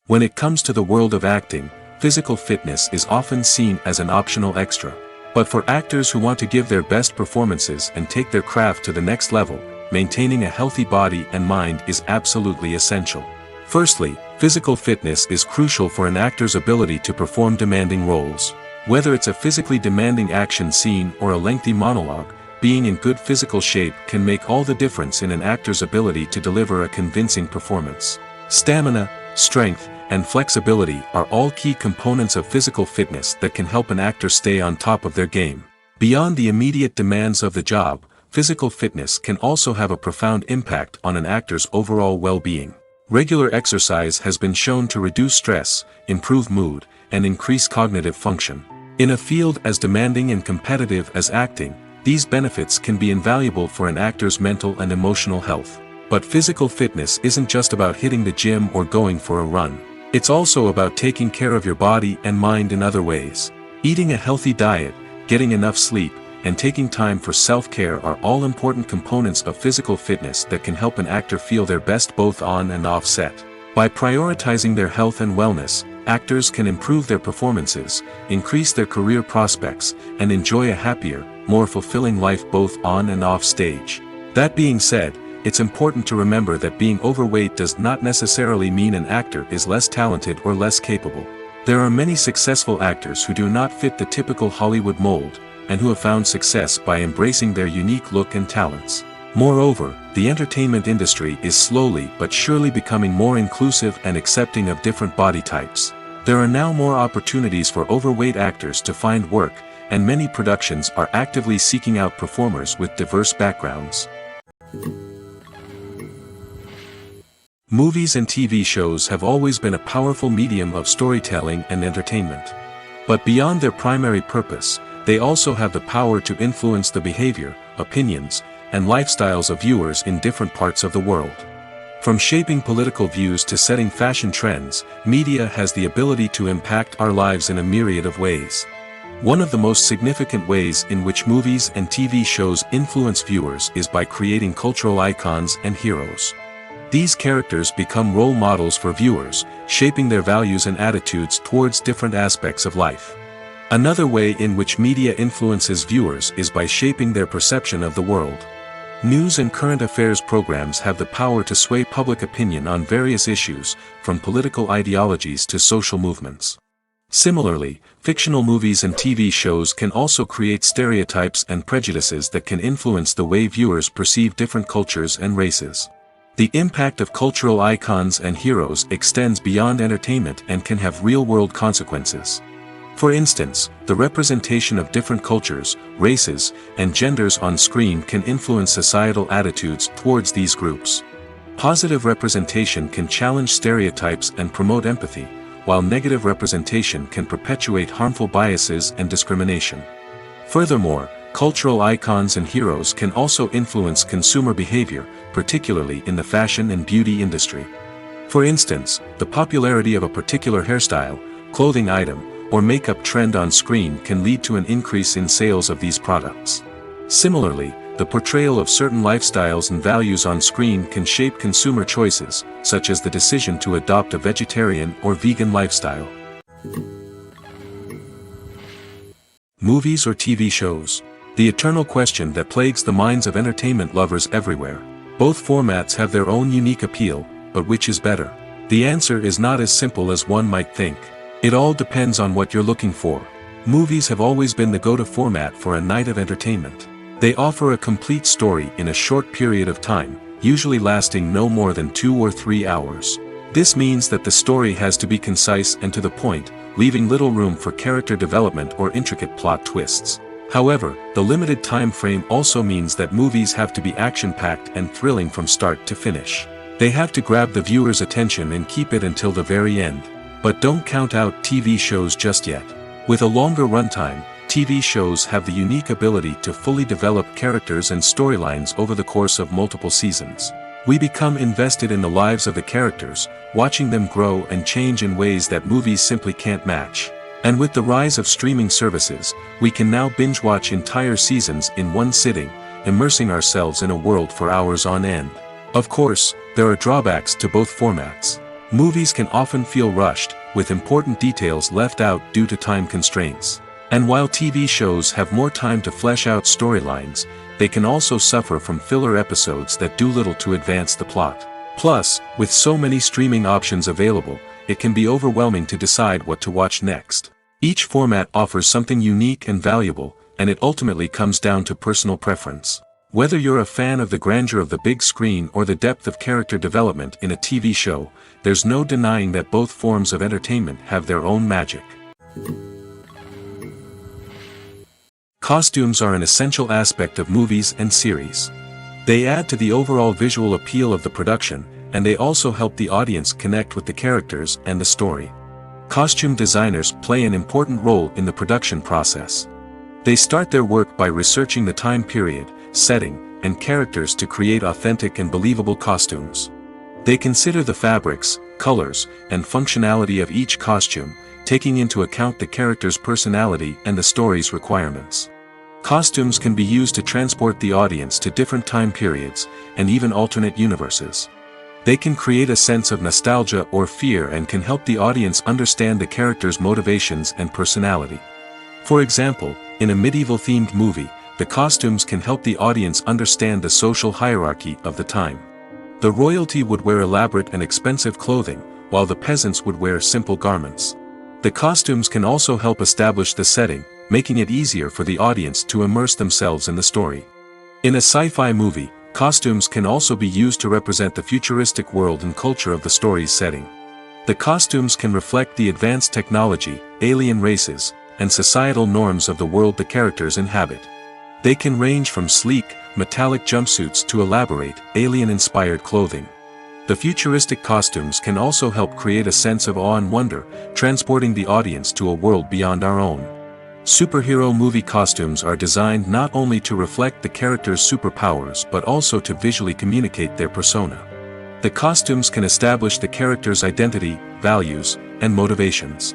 When it comes to the world of acting, physical fitness is often seen as an optional extra. But for actors who want to give their best performances and take their craft to the next level, maintaining a healthy body and mind is absolutely essential. Firstly, physical fitness is crucial for an actor's ability to perform demanding roles. Whether it's a physically demanding action scene or a lengthy monologue, being in good physical shape can make all the difference in an actor's ability to deliver a convincing performance. Stamina, strength, and flexibility are all key components of physical fitness that can help an actor stay on top of their game. Beyond the immediate demands of the job, physical fitness can also have a profound impact on an actor's overall well-being. Regular exercise has been shown to reduce stress, improve mood, and increase cognitive function. In a field as demanding and competitive as acting, these benefits can be invaluable for an actor's mental and emotional health. But physical fitness isn't just about hitting the gym or going for a run. It's also about taking care of your body and mind in other ways. Eating a healthy diet, getting enough sleep, and taking time for self-care are all important components of physical fitness that can help an actor feel their best both on and off set. By prioritizing their health and wellness, actors can improve their performances, increase their career prospects, and enjoy a happier, more fulfilling life both on and off stage. That being said, it's important to remember that being overweight does not necessarily mean an actor is less talented or less capable. There are many successful actors who do not fit the typical Hollywood mold, and who have found success by embracing their unique look and talents. Moreover, the entertainment industry is slowly but surely becoming more inclusive and accepting of different body types. There are now more opportunities for overweight actors to find work, and many productions are actively seeking out performers with diverse backgrounds. Movies and TV shows have always been a powerful medium of storytelling and entertainment. But beyond their primary purpose, they also have the power to influence the behavior, opinions, and lifestyles of viewers in different parts of the world. From shaping political views to setting fashion trends, media has the ability to impact our lives in a myriad of ways. One of the most significant ways in which movies and TV shows influence viewers is by creating cultural icons and heroes. These characters become role models for viewers, shaping their values and attitudes towards different aspects of life. Another way in which media influences viewers is by shaping their perception of the world. News and current affairs programs have the power to sway public opinion on various issues, from political ideologies to social movements. Similarly, fictional movies and TV shows can also create stereotypes and prejudices that can influence the way viewers perceive different cultures and races. The impact of cultural icons and heroes extends beyond entertainment and can have real-world consequences. For instance, the representation of different cultures, races, and genders on screen can influence societal attitudes towards these groups. Positive representation can challenge stereotypes and promote empathy, while negative representation can perpetuate harmful biases and discrimination. Furthermore, cultural icons and heroes can also influence consumer behavior, particularly in the fashion and beauty industry. For instance, the popularity of a particular hairstyle, clothing item, or makeup trend on screen can lead to an increase in sales of these products. Similarly, the portrayal of certain lifestyles and values on screen can shape consumer choices, such as the decision to adopt a vegetarian or vegan lifestyle. Movies or TV shows? The eternal question that plagues the minds of entertainment lovers everywhere. Both formats have their own unique appeal, but which is better? The answer is not as simple as one might think. It all depends on what you're looking for. Movies have always been the go-to format for a night of entertainment. They offer a complete story in a short period of time, usually lasting no more than 2 or 3 hours. This means that the story has to be concise and to the point, leaving little room for character development or intricate plot twists. However, the limited time frame also means that movies have to be action-packed and thrilling from start to finish. They have to grab the viewer's attention and keep it until the very end. But don't count out TV shows just yet. With a longer runtime, TV shows have the unique ability to fully develop characters and storylines over the course of multiple seasons. We become invested in the lives of the characters, watching them grow and change in ways that movies simply can't match. And with the rise of streaming services, we can now binge-watch entire seasons in one sitting, immersing ourselves in a world for hours on end. Of course, there are drawbacks to both formats. Movies can often feel rushed, with important details left out due to time constraints. And while TV shows have more time to flesh out storylines, they can also suffer from filler episodes that do little to advance the plot. Plus, with so many streaming options available, it can be overwhelming to decide what to watch next. Each format offers something unique and valuable, and it ultimately comes down to personal preference. Whether you're a fan of the grandeur of the big screen or the depth of character development in a TV show, there's no denying that both forms of entertainment have their own magic. Costumes are an essential aspect of movies and series. They add to the overall visual appeal of the production, and they also help the audience connect with the characters and the story. Costume designers play an important role in the production process. They start their work by researching the time period, setting, and characters to create authentic and believable costumes. They consider the fabrics, colors, and functionality of each costume, taking into account the character's personality and the story's requirements. Costumes can be used to transport the audience to different time periods, and even alternate universes. They can create a sense of nostalgia or fear and can help the audience understand the character's motivations and personality. For example, in a medieval-themed movie, the costumes can help the audience understand the social hierarchy of the time. The royalty would wear elaborate and expensive clothing, while the peasants would wear simple garments. The costumes can also help establish the setting, making it easier for the audience to immerse themselves in the story. In a sci-fi movie, costumes can also be used to represent the futuristic world and culture of the story's setting. The costumes can reflect the advanced technology, alien races, and societal norms of the world the characters inhabit. They can range from sleek, metallic jumpsuits to elaborate, alien-inspired clothing. The futuristic costumes can also help create a sense of awe and wonder, transporting the audience to a world beyond our own. Superhero movie costumes are designed not only to reflect the character's superpowers but also to visually communicate their persona. The costumes can establish the character's identity, values, and motivations.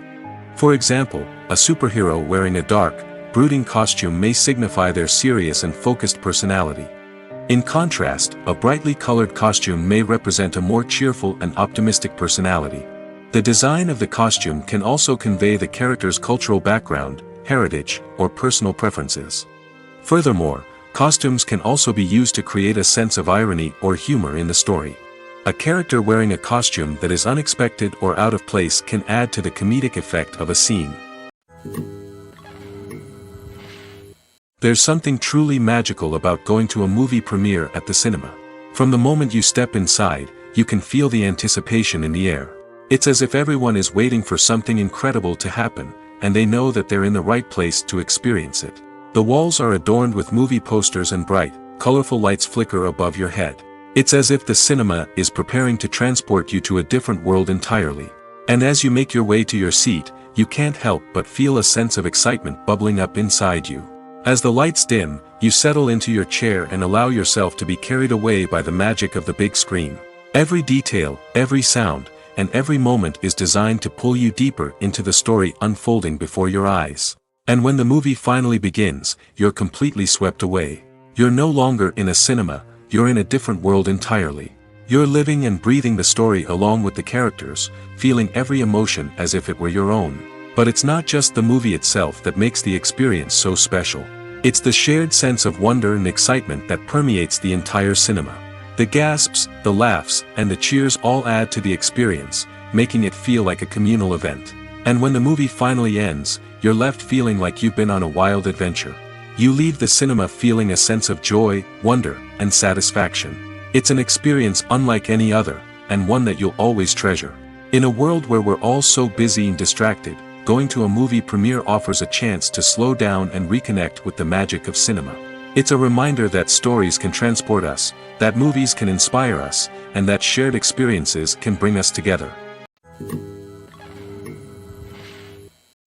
For example, a superhero wearing a dark, brooding costume may signify their serious and focused personality. In contrast, a brightly colored costume may represent a more cheerful and optimistic personality. The design of the costume can also convey the character's cultural background, heritage, or personal preferences. Furthermore, costumes can also be used to create a sense of irony or humor in the story. A character wearing a costume that is unexpected or out of place can add to the comedic effect of a scene. There's something truly magical about going to a movie premiere at the cinema. From the moment you step inside, you can feel the anticipation in the air. It's as if everyone is waiting for something incredible to happen, and they know that they're in the right place to experience it. The walls are adorned with movie posters and bright, colorful lights flicker above your head. It's as if the cinema is preparing to transport you to a different world entirely. And as you make your way to your seat, you can't help but feel a sense of excitement bubbling up inside you. As the lights dim, you settle into your chair and allow yourself to be carried away by the magic of the big screen. Every detail, every sound, and every moment is designed to pull you deeper into the story unfolding before your eyes. And when the movie finally begins, you're completely swept away. You're no longer in a cinema, you're in a different world entirely. You're living and breathing the story along with the characters, feeling every emotion as if it were your own. But it's not just the movie itself that makes the experience so special. It's the shared sense of wonder and excitement that permeates the entire cinema. The gasps, the laughs, and the cheers all add to the experience, making it feel like a communal event. And when the movie finally ends, you're left feeling like you've been on a wild adventure. You leave the cinema feeling a sense of joy, wonder, and satisfaction. It's an experience unlike any other, and one that you'll always treasure. In a world where we're all so busy and distracted, going to a movie premiere offers a chance to slow down and reconnect with the magic of cinema. It's a reminder that stories can transport us, that movies can inspire us, and that shared experiences can bring us together.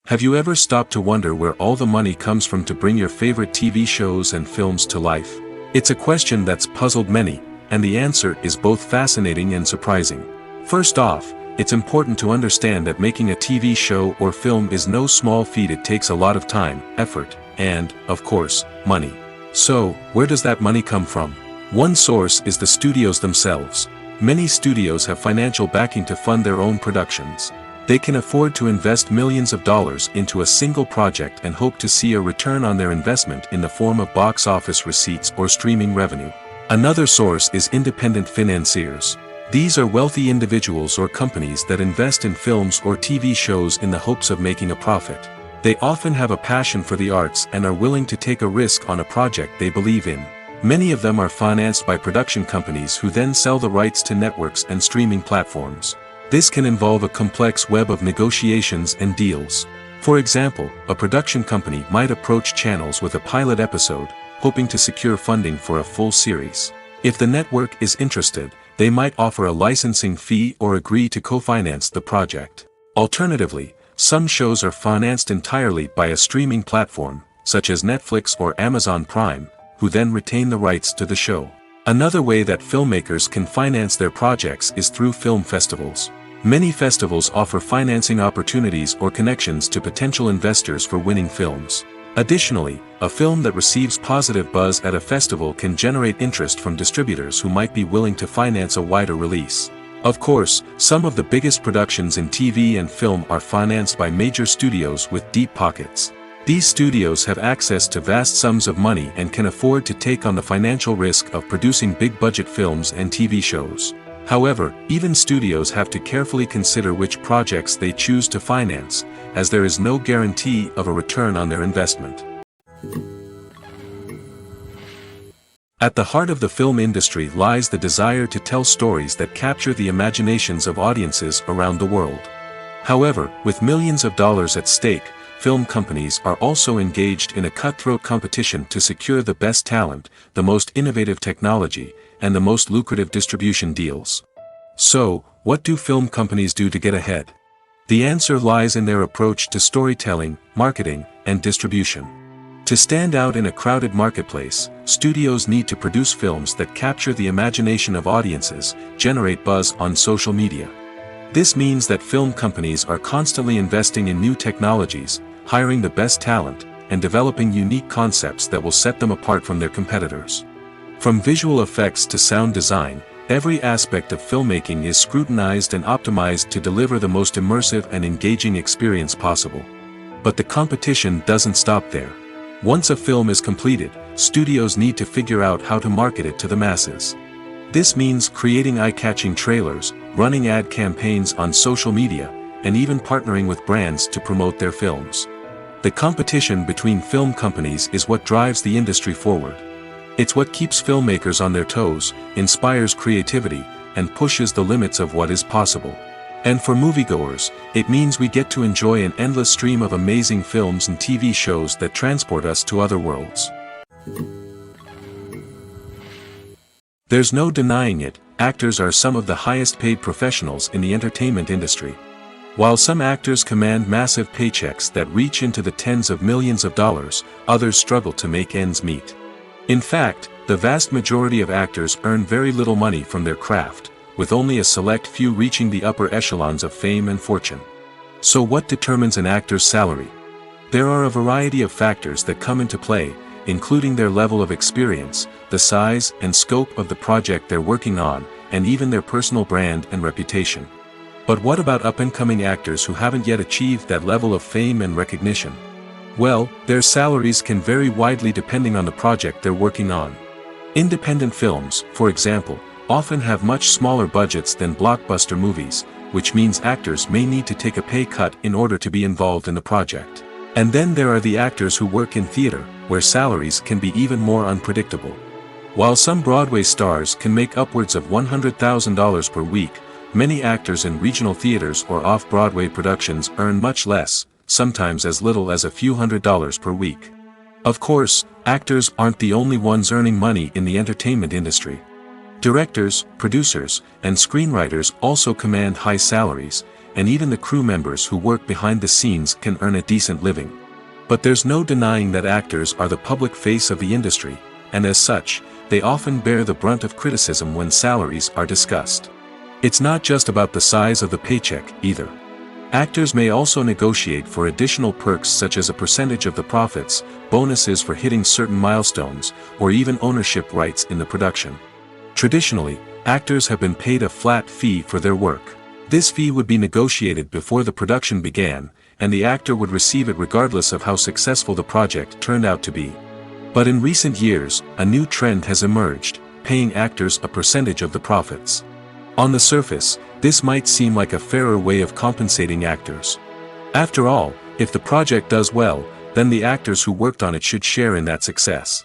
Have you ever stopped to wonder where all the money comes from to bring your favorite TV shows and films to life? It's a question that's puzzled many, and the answer is both fascinating and surprising. First off, it's important to understand that making a TV show or film is no small feat. It takes a lot of time, effort, and, of course, money. So, where does that money come from? One source is the studios themselves. Many studios have financial backing to fund their own productions. They can afford to invest millions of dollars into a single project and hope to see a return on their investment in the form of box office receipts or streaming revenue. Another source is independent financiers. These are wealthy individuals or companies that invest in films or TV shows in the hopes of making a profit. They often have a passion for the arts and are willing to take a risk on a project they believe in. Many of them are financed by production companies who then sell the rights to networks and streaming platforms. This can involve a complex web of negotiations and deals. For example, a production company might approach channels with a pilot episode, hoping to secure funding for a full series. If the network is interested, they might offer a licensing fee or agree to co-finance the project. Alternatively, some shows are financed entirely by a streaming platform, such as Netflix or Amazon Prime, who then retain the rights to the show. Another way that filmmakers can finance their projects is through film festivals. Many festivals offer financing opportunities or connections to potential investors for winning films. Additionally, a film that receives positive buzz at a festival can generate interest from distributors who might be willing to finance a wider release. Of course, some of the biggest productions in TV and film are financed by major studios with deep pockets. These studios have access to vast sums of money and can afford to take on the financial risk of producing big-budget films and TV shows. However, even studios have to carefully consider which projects they choose to finance, as there is no guarantee of a return on their investment. At the heart of the film industry lies the desire to tell stories that capture the imaginations of audiences around the world. However, with millions of dollars at stake, film companies are also engaged in a cutthroat competition to secure the best talent, the most innovative technology, and the most lucrative distribution deals. So, what do film companies do to get ahead? The answer lies in their approach to storytelling, marketing, and distribution. To stand out in a crowded marketplace, studios need to produce films that capture the imagination of audiences, generate buzz on social media. This means that film companies are constantly investing in new technologies, hiring the best talent, and developing unique concepts that will set them apart from their competitors. From visual effects to sound design, every aspect of filmmaking is scrutinized and optimized to deliver the most immersive and engaging experience possible. But the competition doesn't stop there. Once a film is completed, studios need to figure out how to market it to the masses. This means creating eye-catching trailers, running ad campaigns on social media, and even partnering with brands to promote their films. The competition between film companies is what drives the industry forward. It's what keeps filmmakers on their toes, inspires creativity, and pushes the limits of what is possible. And for moviegoers, it means we get to enjoy an endless stream of amazing films and TV shows that transport us to other worlds. There's no denying it, actors are some of the highest paid professionals in the entertainment industry. While some actors command massive paychecks that reach into the tens of millions of dollars, others struggle to make ends meet. In fact, the vast majority of actors earn very little money from their craft, with only a select few reaching the upper echelons of fame and fortune. So what determines an actor's salary? There are a variety of factors that come into play, including their level of experience, the size and scope of the project they're working on, and even their personal brand and reputation. But what about up-and-coming actors who haven't yet achieved that level of fame and recognition? Well, their salaries can vary widely depending on the project they're working on. Independent films, for example, often have much smaller budgets than blockbuster movies, which means actors may need to take a pay cut in order to be involved in the project. And then there are the actors who work in theater, where salaries can be even more unpredictable. While some Broadway stars can make upwards of $100,000 per week, many actors in regional theaters or off-Broadway productions earn much less, sometimes as little as a few $100s per week. Of course, actors aren't the only ones earning money in the entertainment industry. Directors, producers, and screenwriters also command high salaries, and even the crew members who work behind the scenes can earn a decent living. But there's no denying that actors are the public face of the industry, and as such, they often bear the brunt of criticism when salaries are discussed. It's not just about the size of the paycheck, either. Actors may also negotiate for additional perks such as a percentage of the profits, bonuses for hitting certain milestones, or even ownership rights in the production. Traditionally, actors have been paid a flat fee for their work. This fee would be negotiated before the production began, and the actor would receive it regardless of how successful the project turned out to be. But in recent years, a new trend has emerged, paying actors a percentage of the profits. On the surface, this might seem like a fairer way of compensating actors. After all, if the project does well, then the actors who worked on it should share in that success.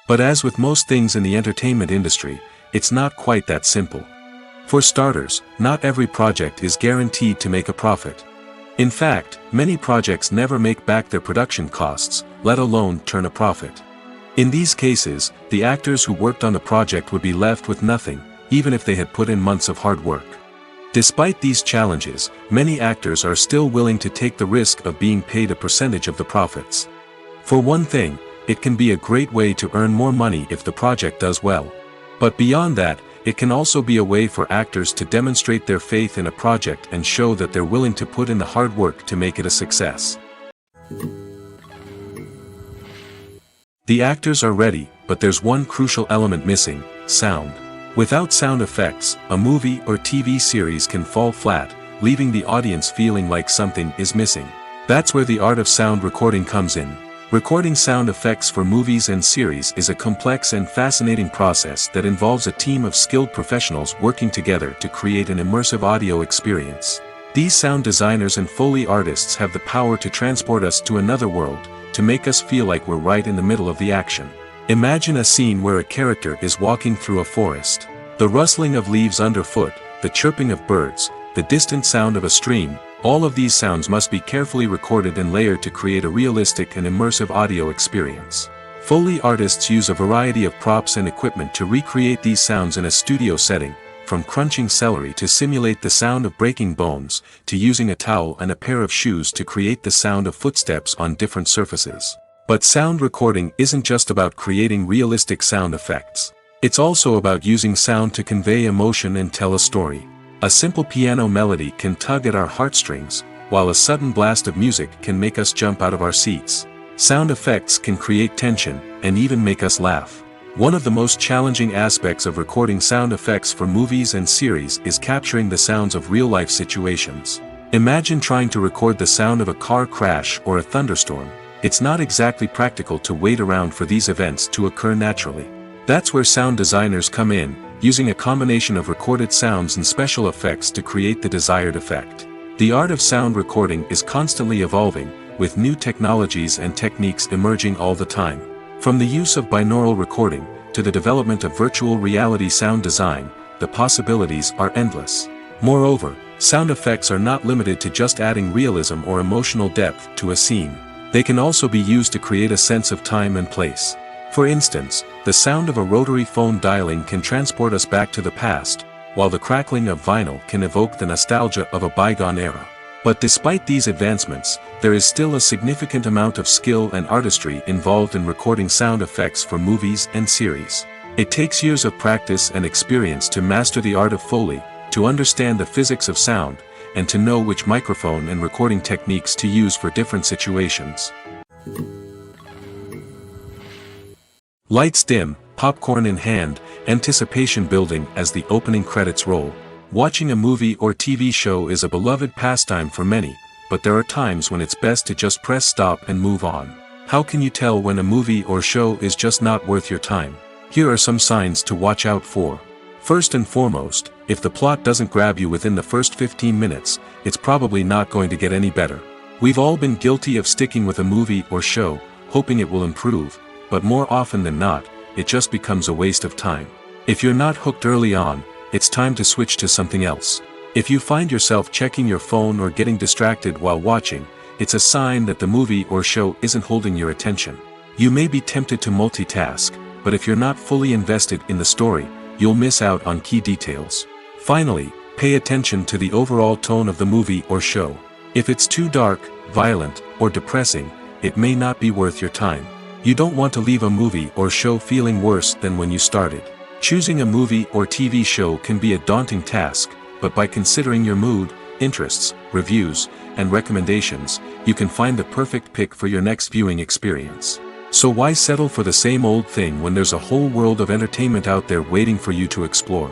But as with most things in the entertainment industry, it's not quite that simple. For starters, not every project is guaranteed to make a profit. In fact, many projects never make back their production costs, let alone turn a profit. In these cases, the actors who worked on the project would be left with nothing, even if they had put in months of hard work. Despite these challenges, many actors are still willing to take the risk of being paid a percentage of the profits. For one thing, it can be a great way to earn more money if the project does well. But beyond that, it can also be a way for actors to demonstrate their faith in a project and show that they're willing to put in the hard work to make it a success. The actors are ready, but there's one crucial element missing: sound. Without sound effects, a movie or TV series can fall flat, leaving the audience feeling like something is missing. That's where the art of sound recording comes in. Recording sound effects for movies and series is a complex and fascinating process that involves a team of skilled professionals working together to create an immersive audio experience. These sound designers and Foley artists have the power to transport us to another world, to make us feel like we're right in the middle of the action. Imagine a scene where a character is walking through a forest. The rustling of leaves underfoot, the chirping of birds, the distant sound of a stream, all of these sounds must be carefully recorded and layered to create a realistic and immersive audio experience. Foley artists use a variety of props and equipment to recreate these sounds in a studio setting, from crunching celery to simulate the sound of breaking bones, to using a towel and a pair of shoes to create the sound of footsteps on different surfaces. But sound recording isn't just about creating realistic sound effects. It's also about using sound to convey emotion and tell a story. A simple piano melody can tug at our heartstrings, while a sudden blast of music can make us jump out of our seats. Sound effects can create tension, and even make us laugh. One of the most challenging aspects of recording sound effects for movies and series is capturing the sounds of real-life situations. Imagine trying to record the sound of a car crash or a thunderstorm. It's not exactly practical to wait around for these events to occur naturally. That's where sound designers come in, using a combination of recorded sounds and special effects to create the desired effect. The art of sound recording is constantly evolving, with new technologies and techniques emerging all the time. From the use of binaural recording, to the development of virtual reality sound design, the possibilities are endless. Moreover, sound effects are not limited to just adding realism or emotional depth to a scene. They can also be used to create a sense of time and place. For instance, the sound of a rotary phone dialing can transport us back to the past, while the crackling of vinyl can evoke the nostalgia of a bygone era. But despite these advancements, there is still a significant amount of skill and artistry involved in recording sound effects for movies and series. It takes years of practice and experience to master the art of Foley, to understand the physics of sound, and to know which microphone and recording techniques to use for different situations. Lights dim, popcorn in hand, anticipation building as the opening credits roll. Watching a movie or TV show is a beloved pastime for many, but there are times when it's best to just press stop and move on. How can you tell when a movie or show is just not worth your time? Here are some signs to watch out for. First and foremost, if the plot doesn't grab you within the first 15 minutes, it's probably not going to get any better. We've all been guilty of sticking with a movie or show, hoping it will improve, but more often than not, it just becomes a waste of time. If you're not hooked early on, it's time to switch to something else. If you find yourself checking your phone or getting distracted while watching, it's a sign that the movie or show isn't holding your attention. You may be tempted to multitask, but if you're not fully invested in the story, you'll miss out on key details. Finally, pay attention to the overall tone of the movie or show. If it's too dark, violent, or depressing, it may not be worth your time. You don't want to leave a movie or show feeling worse than when you started. Choosing a movie or TV show can be a daunting task, but by considering your mood, interests, reviews, and recommendations, you can find the perfect pick for your next viewing experience. So why settle for the same old thing when there's a whole world of entertainment out there waiting for you to explore?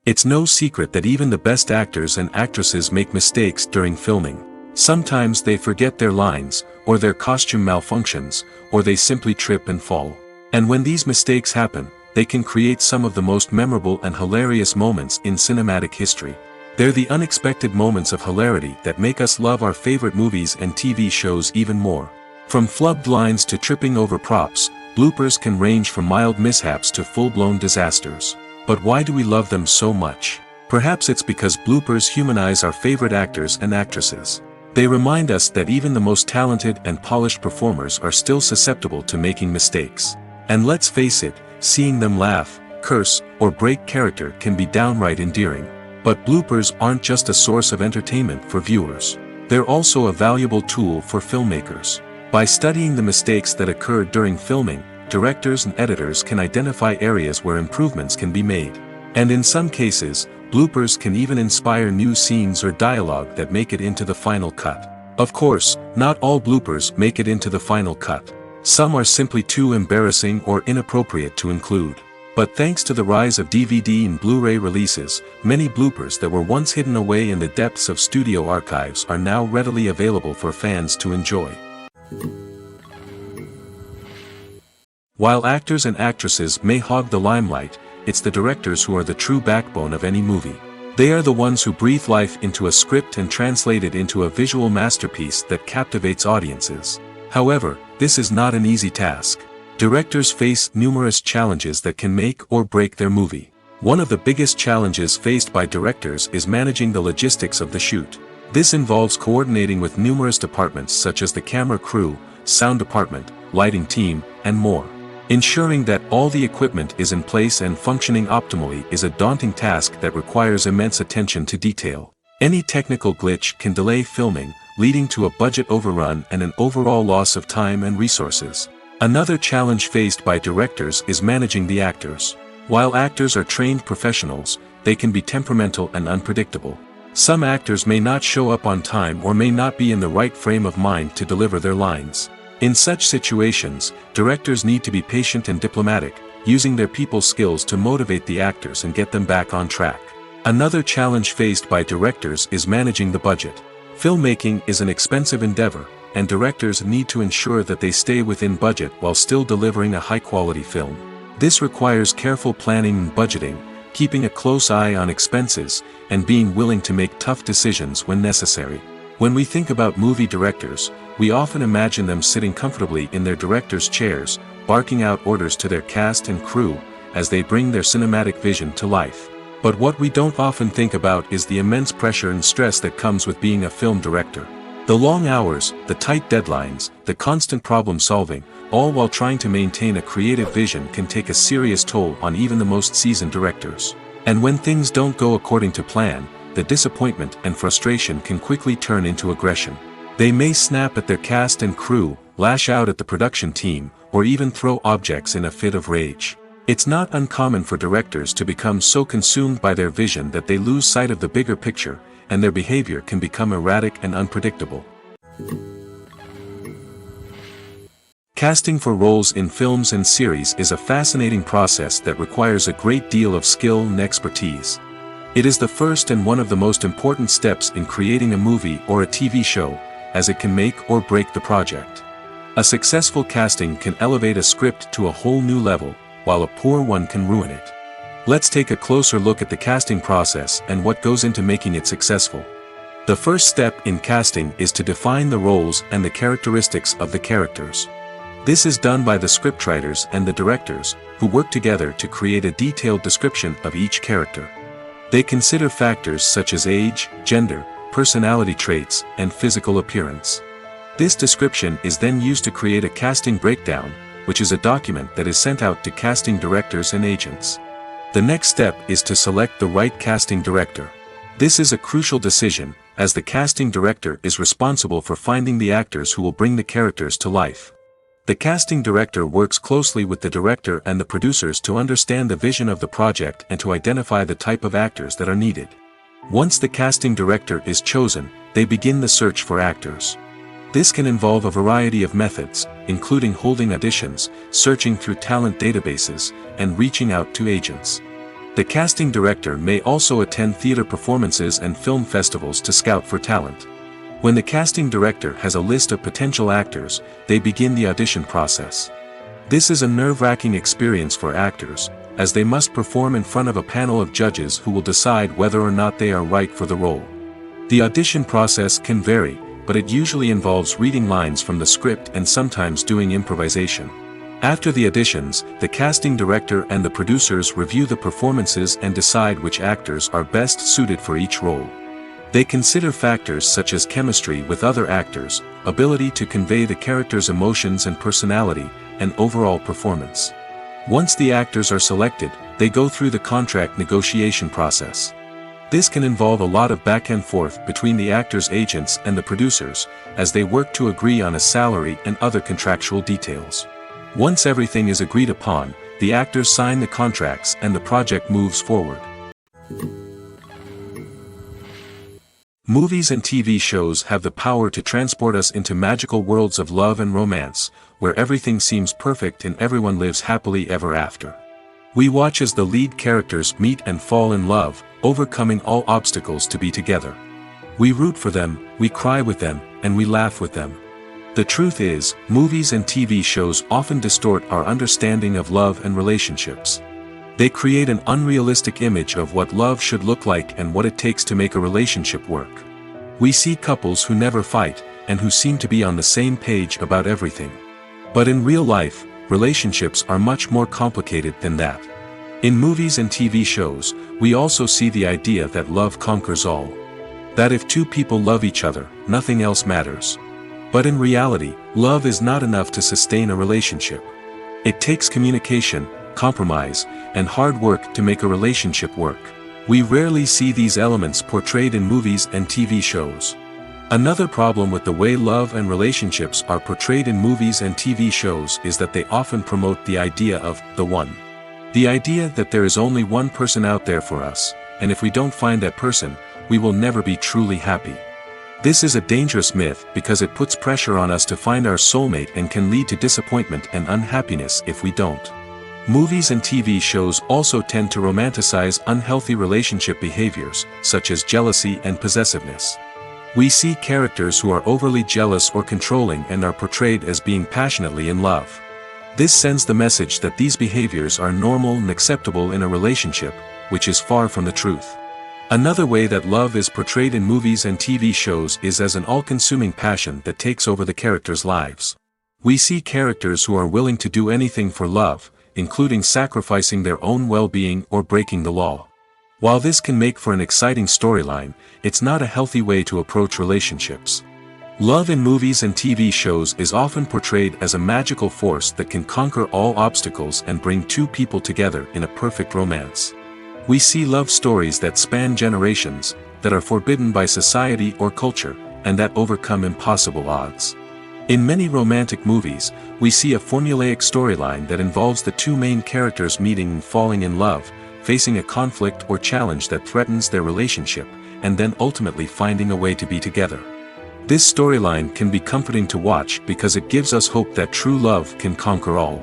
It's no secret that even the best actors and actresses make mistakes during filming. Sometimes they forget their lines, or their costume malfunctions, or they simply trip and fall. And when these mistakes happen, they can create some of the most memorable and hilarious moments in cinematic history. They're the unexpected moments of hilarity that make us love our favorite movies and TV shows even more. From flubbed lines to tripping over props, bloopers can range from mild mishaps to full-blown disasters. But why do we love them so much? Perhaps it's because bloopers humanize our favorite actors and actresses. They remind us that even the most talented and polished performers are still susceptible to making mistakes. And let's face it, seeing them laugh, curse, or break character can be downright endearing. But bloopers aren't just a source of entertainment for viewers. They're also a valuable tool for filmmakers. By studying the mistakes that occurred during filming, directors and editors can identify areas where improvements can be made. And in some cases, bloopers can even inspire new scenes or dialogue that make it into the final cut. Of course, not all bloopers make it into the final cut. Some are simply too embarrassing or inappropriate to include. But thanks to the rise of DVD and Blu-ray releases, many bloopers that were once hidden away in the depths of studio archives are now readily available for fans to enjoy. While actors and actresses may hog the limelight, it's the directors who are the true backbone of any movie. They are the ones who breathe life into a script and translate it into a visual masterpiece that captivates audiences. However, this is not an easy task. Directors face numerous challenges that can make or break their movie. One of the biggest challenges faced by directors is managing the logistics of the shoot. This involves coordinating with numerous departments such as the camera crew, sound department, lighting team, and more. Ensuring that all the equipment is in place and functioning optimally is a daunting task that requires immense attention to detail. Any technical glitch can delay filming, leading to a budget overrun and an overall loss of time and resources. Another challenge faced by directors is managing the actors. While actors are trained professionals, they can be temperamental and unpredictable. Some actors may not show up on time or may not be in the right frame of mind to deliver their lines. In such situations, directors need to be patient and diplomatic, using their people skills to motivate the actors and get them back on track. Another challenge faced by directors is managing the budget. Filmmaking is an expensive endeavor, and directors need to ensure that they stay within budget while still delivering a high-quality film. This requires careful planning and budgeting, keeping a close eye on expenses, and being willing to make tough decisions when necessary. When we think about movie directors, we often imagine them sitting comfortably in their director's chairs, barking out orders to their cast and crew, as they bring their cinematic vision to life. But what we don't often think about is the immense pressure and stress that comes with being a film director. The long hours, the tight deadlines, the constant problem-solving, all while trying to maintain a creative vision can take a serious toll on even the most seasoned directors. And when things don't go according to plan, the disappointment and frustration can quickly turn into aggression. They may snap at their cast and crew, lash out at the production team, or even throw objects in a fit of rage. It's not uncommon for directors to become so consumed by their vision that they lose sight of the bigger picture, and their behavior can become erratic and unpredictable. Casting for roles in films and series is a fascinating process that requires a great deal of skill and expertise. It is the first and one of the most important steps in creating a movie or a TV show, as it can make or break the project. A successful casting can elevate a script to a whole new level, while a poor one can ruin it. Let's take a closer look at the casting process and what goes into making it successful. The first step in casting is to define the roles and the characteristics of the characters. This is done by the scriptwriters and the directors, who work together to create a detailed description of each character. They consider factors such as age, gender, personality traits, and physical appearance. This description is then used to create a casting breakdown, which is a document that is sent out to casting directors and agents. The next step is to select the right casting director. This is a crucial decision, as the casting director is responsible for finding the actors who will bring the characters to life. The casting director works closely with the director and the producers to understand the vision of the project and to identify the type of actors that are needed. Once the casting director is chosen, they begin the search for actors. This can involve a variety of methods, including holding auditions, searching through talent databases, and reaching out to agents. The casting director may also attend theater performances and film festivals to scout for talent. When the casting director has a list of potential actors, they begin the audition process. This is a nerve-wracking experience for actors, as they must perform in front of a panel of judges who will decide whether or not they are right for the role. The audition process can vary, but it usually involves reading lines from the script and sometimes doing improvisation. After the auditions, the casting director and the producers review the performances and decide which actors are best suited for each role. They consider factors such as chemistry with other actors, ability to convey the character's emotions and personality, and overall performance. Once the actors are selected, they go through the contract negotiation process. This can involve a lot of back and forth between the actors' agents and the producers, as they work to agree on a salary and other contractual details. Once everything is agreed upon, the actors sign the contracts and the project moves forward. Movies and TV shows have the power to transport us into magical worlds of love and romance, where everything seems perfect and everyone lives happily ever after. We watch as the lead characters meet and fall in love, overcoming all obstacles to be together. We root for them, we cry with them, and we laugh with them. The truth is, movies and TV shows often distort our understanding of love and relationships. They create an unrealistic image of what love should look like and what it takes to make a relationship work. We see couples who never fight, and who seem to be on the same page about everything. But in real life, relationships are much more complicated than that. In movies and TV shows, we also see the idea that love conquers all. That if two people love each other, nothing else matters. But in reality, love is not enough to sustain a relationship. It takes communication, compromise, and hard work to make a relationship work. We rarely see these elements portrayed in movies and TV shows. Another problem with the way love and relationships are portrayed in movies and TV shows is that they often promote the idea of the one. The idea that there is only one person out there for us, and if we don't find that person, we will never be truly happy. This is a dangerous myth because it puts pressure on us to find our soulmate and can lead to disappointment and unhappiness if we don't. Movies and TV shows also tend to romanticize unhealthy relationship behaviors, such as jealousy and possessiveness. We see characters who are overly jealous or controlling and are portrayed as being passionately in love. This sends the message that these behaviors are normal and acceptable in a relationship, which is far from the truth. Another way that love is portrayed in movies and TV shows is as an all-consuming passion that takes over the characters' lives. We see characters who are willing to do anything for love, including sacrificing their own well-being or breaking the law. While this can make for an exciting storyline, it's not a healthy way to approach relationships. Love in movies and TV shows is often portrayed as a magical force that can conquer all obstacles and bring two people together in a perfect romance. We see love stories that span generations, that are forbidden by society or culture, and that overcome impossible odds. In many romantic movies, we see a formulaic storyline that involves the two main characters meeting and falling in love, facing a conflict or challenge that threatens their relationship, and then ultimately finding a way to be together. This storyline can be comforting to watch because it gives us hope that true love can conquer all.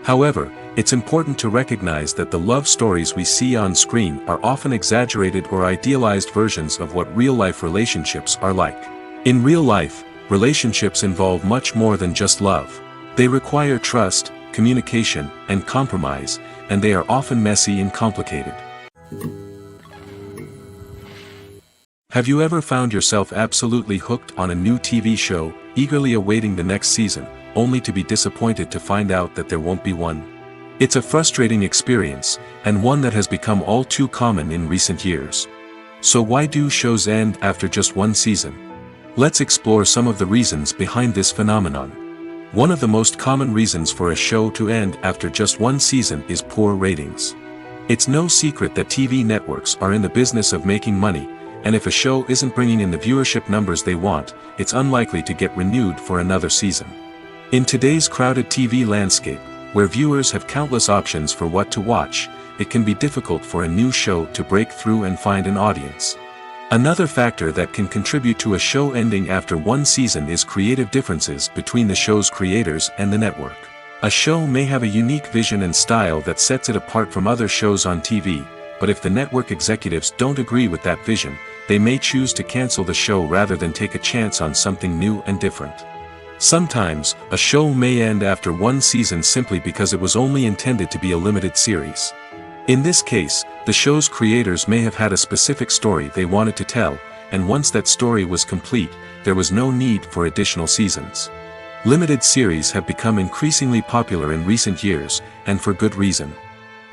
However, it's important to recognize that the love stories we see on screen are often exaggerated or idealized versions of what real-life relationships are like. In real life, relationships involve much more than just love. They require trust, communication, and compromise, and they are often messy and complicated. Have you ever found yourself absolutely hooked on a new TV show, eagerly awaiting the next season, only to be disappointed to find out that there won't be one? It's a frustrating experience, and one that has become all too common in recent years. So why do shows end after just one season? Let's explore some of the reasons behind this phenomenon. One of the most common reasons for a show to end after just one season is poor ratings. It's no secret that TV networks are in the business of making money, and if a show isn't bringing in the viewership numbers they want, it's unlikely to get renewed for another season. In today's crowded TV landscape, where viewers have countless options for what to watch, it can be difficult for a new show to break through and find an audience. Another factor that can contribute to a show ending after one season is creative differences between the show's creators and the network. A show may have a unique vision and style that sets it apart from other shows on TV, but if the network executives don't agree with that vision, they may choose to cancel the show rather than take a chance on something new and different. Sometimes, a show may end after one season simply because it was only intended to be a limited series. In this case, the show's creators may have had a specific story they wanted to tell, and once that story was complete, there was no need for additional seasons. Limited series have become increasingly popular in recent years, and for good reason.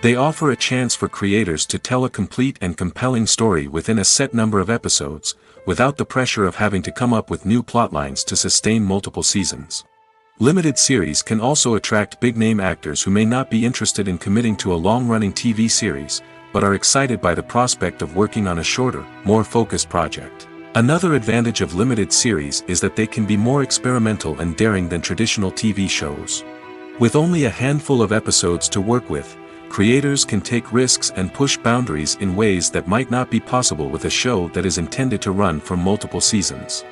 They offer a chance for creators to tell a complete and compelling story within a set number of episodes, without the pressure of having to come up with new plotlines to sustain multiple seasons. Limited series can also attract big-name actors who may not be interested in committing to a long-running TV series, but are excited by the prospect of working on a shorter, more focused project. Another advantage of limited series is that they can be more experimental and daring than traditional TV shows. With only a handful of episodes to work with, creators can take risks and push boundaries in ways that might not be possible with a show that is intended to run for multiple seasons.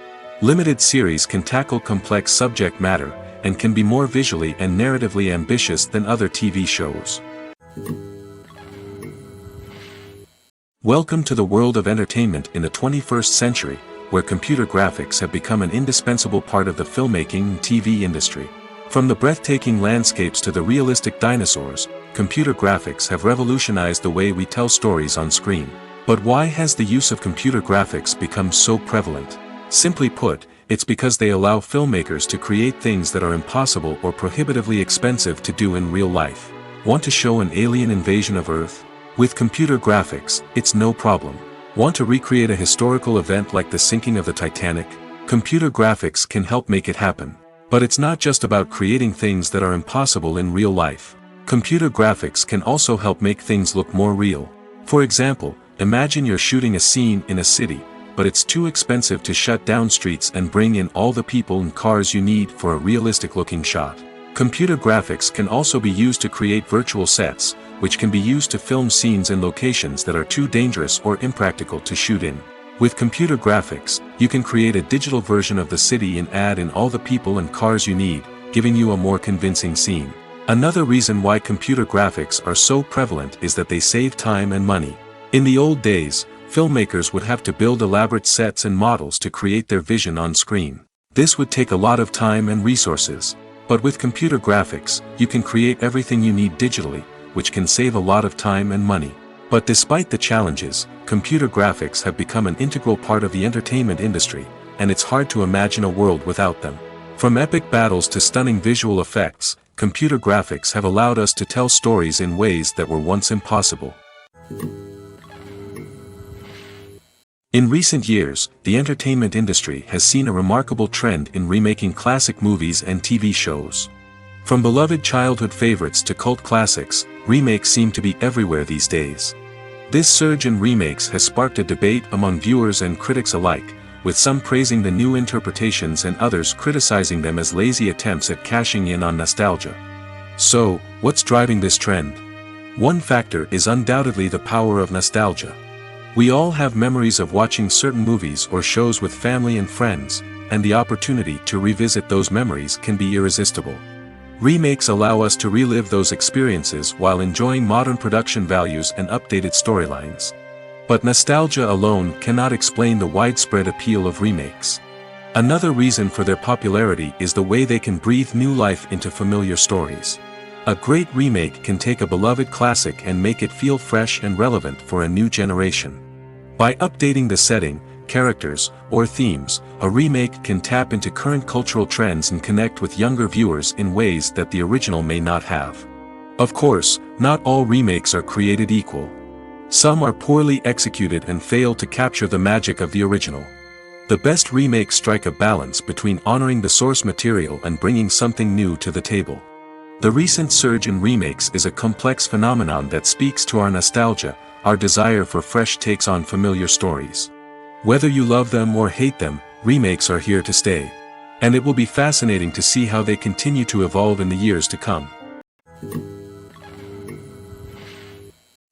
Limited series can tackle complex subject matter, and can be more visually and narratively ambitious than other TV shows. Welcome to the world of entertainment in the 21st century, where computer graphics have become an indispensable part of the filmmaking and TV industry. From the breathtaking landscapes to the realistic dinosaurs, computer graphics have revolutionized the way we tell stories on screen. But why has the use of computer graphics become so prevalent? Simply put, it's because they allow filmmakers to create things that are impossible or prohibitively expensive to do in real life. Want to show an alien invasion of Earth? With computer graphics, it's no problem. Want to recreate a historical event like the sinking of the Titanic? Computer graphics can help make it happen. But it's not just about creating things that are impossible in real life. Computer graphics can also help make things look more real. For example, imagine you're shooting a scene in a city, but it's too expensive to shut down streets and bring in all the people and cars you need for a realistic-looking shot. Computer graphics can also be used to create virtual sets, which can be used to film scenes in locations that are too dangerous or impractical to shoot in. With computer graphics, you can create a digital version of the city and add in all the people and cars you need, giving you a more convincing scene. Another reason why computer graphics are so prevalent is that they save time and money. In the old days, filmmakers would have to build elaborate sets and models to create their vision on screen. This would take a lot of time and resources. But with computer graphics, you can create everything you need digitally, which can save a lot of time and money. But despite the challenges, computer graphics have become an integral part of the entertainment industry, and it's hard to imagine a world without them. From epic battles to stunning visual effects, computer graphics have allowed us to tell stories in ways that were once impossible. In recent years, the entertainment industry has seen a remarkable trend in remaking classic movies and TV shows. From beloved childhood favorites to cult classics, remakes seem to be everywhere these days. This surge in remakes has sparked a debate among viewers and critics alike, with some praising the new interpretations and others criticizing them as lazy attempts at cashing in on nostalgia. So, what's driving this trend? One factor is undoubtedly the power of nostalgia. We all have memories of watching certain movies or shows with family and friends, and the opportunity to revisit those memories can be irresistible. Remakes allow us to relive those experiences while enjoying modern production values and updated storylines. But nostalgia alone cannot explain the widespread appeal of remakes. Another reason for their popularity is the way they can breathe new life into familiar stories. A great remake can take a beloved classic and make it feel fresh and relevant for a new generation. By updating the setting, characters, or themes, a remake can tap into current cultural trends and connect with younger viewers in ways that the original may not have. Of course, not all remakes are created equal. Some are poorly executed and fail to capture the magic of the original. The best remakes strike a balance between honoring the source material and bringing something new to the table. The recent surge in remakes is a complex phenomenon that speaks to our nostalgia, our desire for fresh takes on familiar stories. Whether you love them or hate them, remakes are here to stay. And it will be fascinating to see how they continue to evolve in the years to come.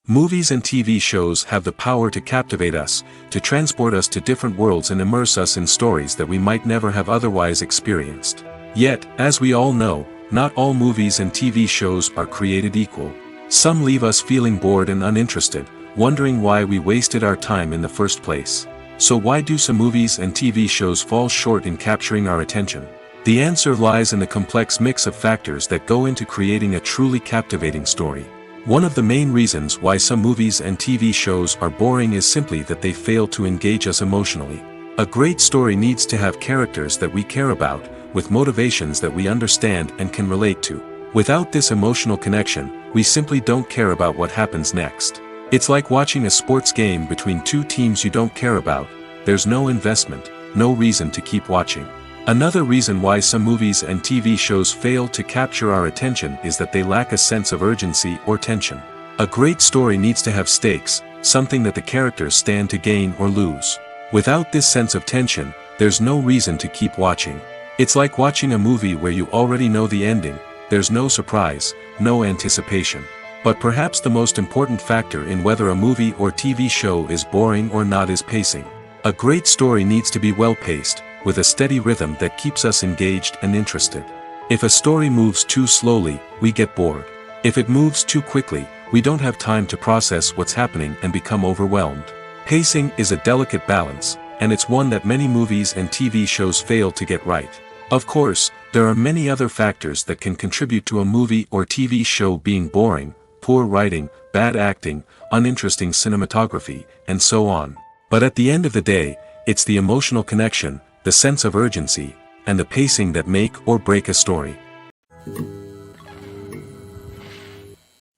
Movies and TV shows have the power to captivate us, to transport us to different worlds and immerse us in stories that we might never have otherwise experienced. Yet, as we all know, not all movies and TV shows are created equal. Some leave us feeling bored and uninterested, wondering why we wasted our time in the first place. So why do some movies and TV shows fall short in capturing our attention? The answer lies in the complex mix of factors that go into creating a truly captivating story. One of the main reasons why some movies and TV shows are boring is simply that they fail to engage us emotionally. A great story needs to have characters that we care about, with motivations that we understand and can relate to. Without this emotional connection, we simply don't care about what happens next. It's like watching a sports game between two teams you don't care about. There's no investment, no reason to keep watching. Another reason why some movies and TV shows fail to capture our attention is that they lack a sense of urgency or tension. A great story needs to have stakes, something that the characters stand to gain or lose. Without this sense of tension, there's no reason to keep watching. It's like watching a movie where you already know the ending. There's no surprise, no anticipation. But perhaps the most important factor in whether a movie or TV show is boring or not is pacing. A great story needs to be well-paced, with a steady rhythm that keeps us engaged and interested. If a story moves too slowly, we get bored. If it moves too quickly, we don't have time to process what's happening and become overwhelmed. Pacing is a delicate balance, and it's one that many movies and TV shows fail to get right. Of course, there are many other factors that can contribute to a movie or TV show being boring: poor writing, bad acting, uninteresting cinematography, and so on. But at the end of the day, it's the emotional connection, the sense of urgency, and the pacing that make or break a story.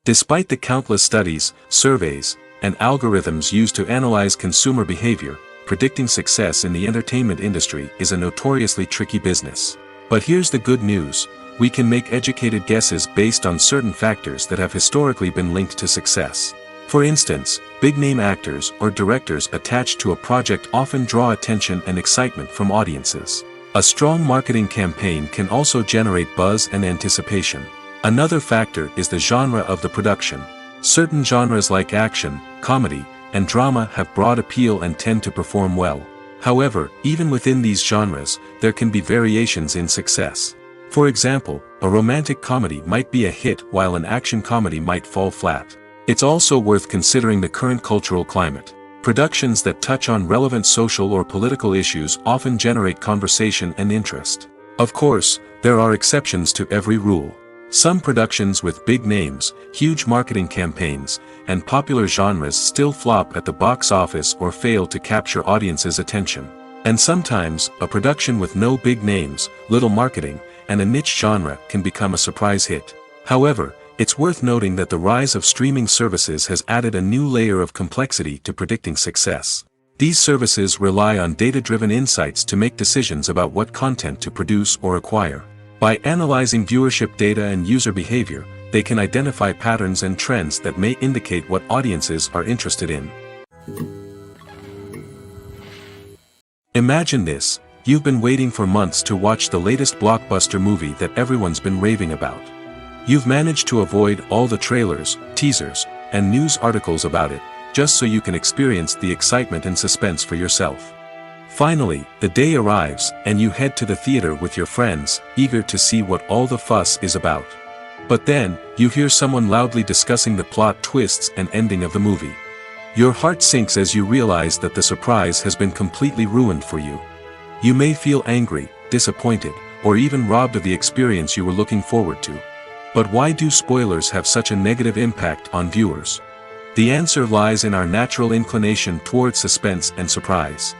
Despite the countless studies, surveys, and algorithms used to analyze consumer behavior, predicting success in the entertainment industry is a notoriously tricky business. But here's the good news: we can make educated guesses based on certain factors that have historically been linked to success. For instance, big-name actors or directors attached to a project often draw attention and excitement from audiences. A strong marketing campaign can also generate buzz and anticipation. Another factor is the genre of the production. Certain genres like action, comedy, and drama have broad appeal and tend to perform well. However, even within these genres, there can be variations in success. For example, a romantic comedy might be a hit while an action comedy might fall flat. It's also worth considering the current cultural climate. Productions that touch on relevant social or political issues often generate conversation and interest. Of course, there are exceptions to every rule. Some productions with big names, huge marketing campaigns, and popular genres still flop at the box office or fail to capture audiences' attention. And sometimes, a production with no big names, little marketing, and a niche genre can become a surprise hit. However, it's worth noting that the rise of streaming services has added a new layer of complexity to predicting success. These services rely on data-driven insights to make decisions about what content to produce or acquire. By analyzing viewership data and user behavior, they can identify patterns and trends that may indicate what audiences are interested in. Imagine this: you've been waiting for months to watch the latest blockbuster movie that everyone's been raving about. You've managed to avoid all the trailers, teasers, and news articles about it, just so you can experience the excitement and suspense for yourself. Finally, the day arrives, and you head to the theater with your friends, eager to see what all the fuss is about. But then, you hear someone loudly discussing the plot twists and ending of the movie. Your heart sinks as you realize that the surprise has been completely ruined for you. You may feel angry, disappointed, or even robbed of the experience you were looking forward to. But why do spoilers have such a negative impact on viewers? The answer lies in our natural inclination toward suspense and surprise.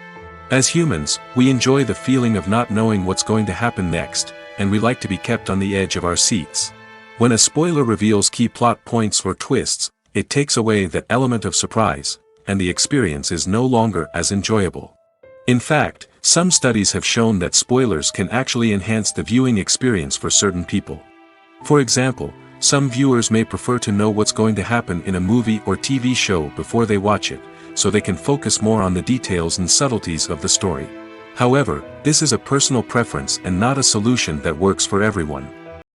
As humans, we enjoy the feeling of not knowing what's going to happen next, and we like to be kept on the edge of our seats. When a spoiler reveals key plot points or twists, it takes away that element of surprise, and the experience is no longer as enjoyable. In fact, some studies have shown that spoilers can actually enhance the viewing experience for certain people. For example, some viewers may prefer to know what's going to happen in a movie or TV show before they watch it, so they can focus more on the details and subtleties of the story. However, this is a personal preference and not a solution that works for everyone.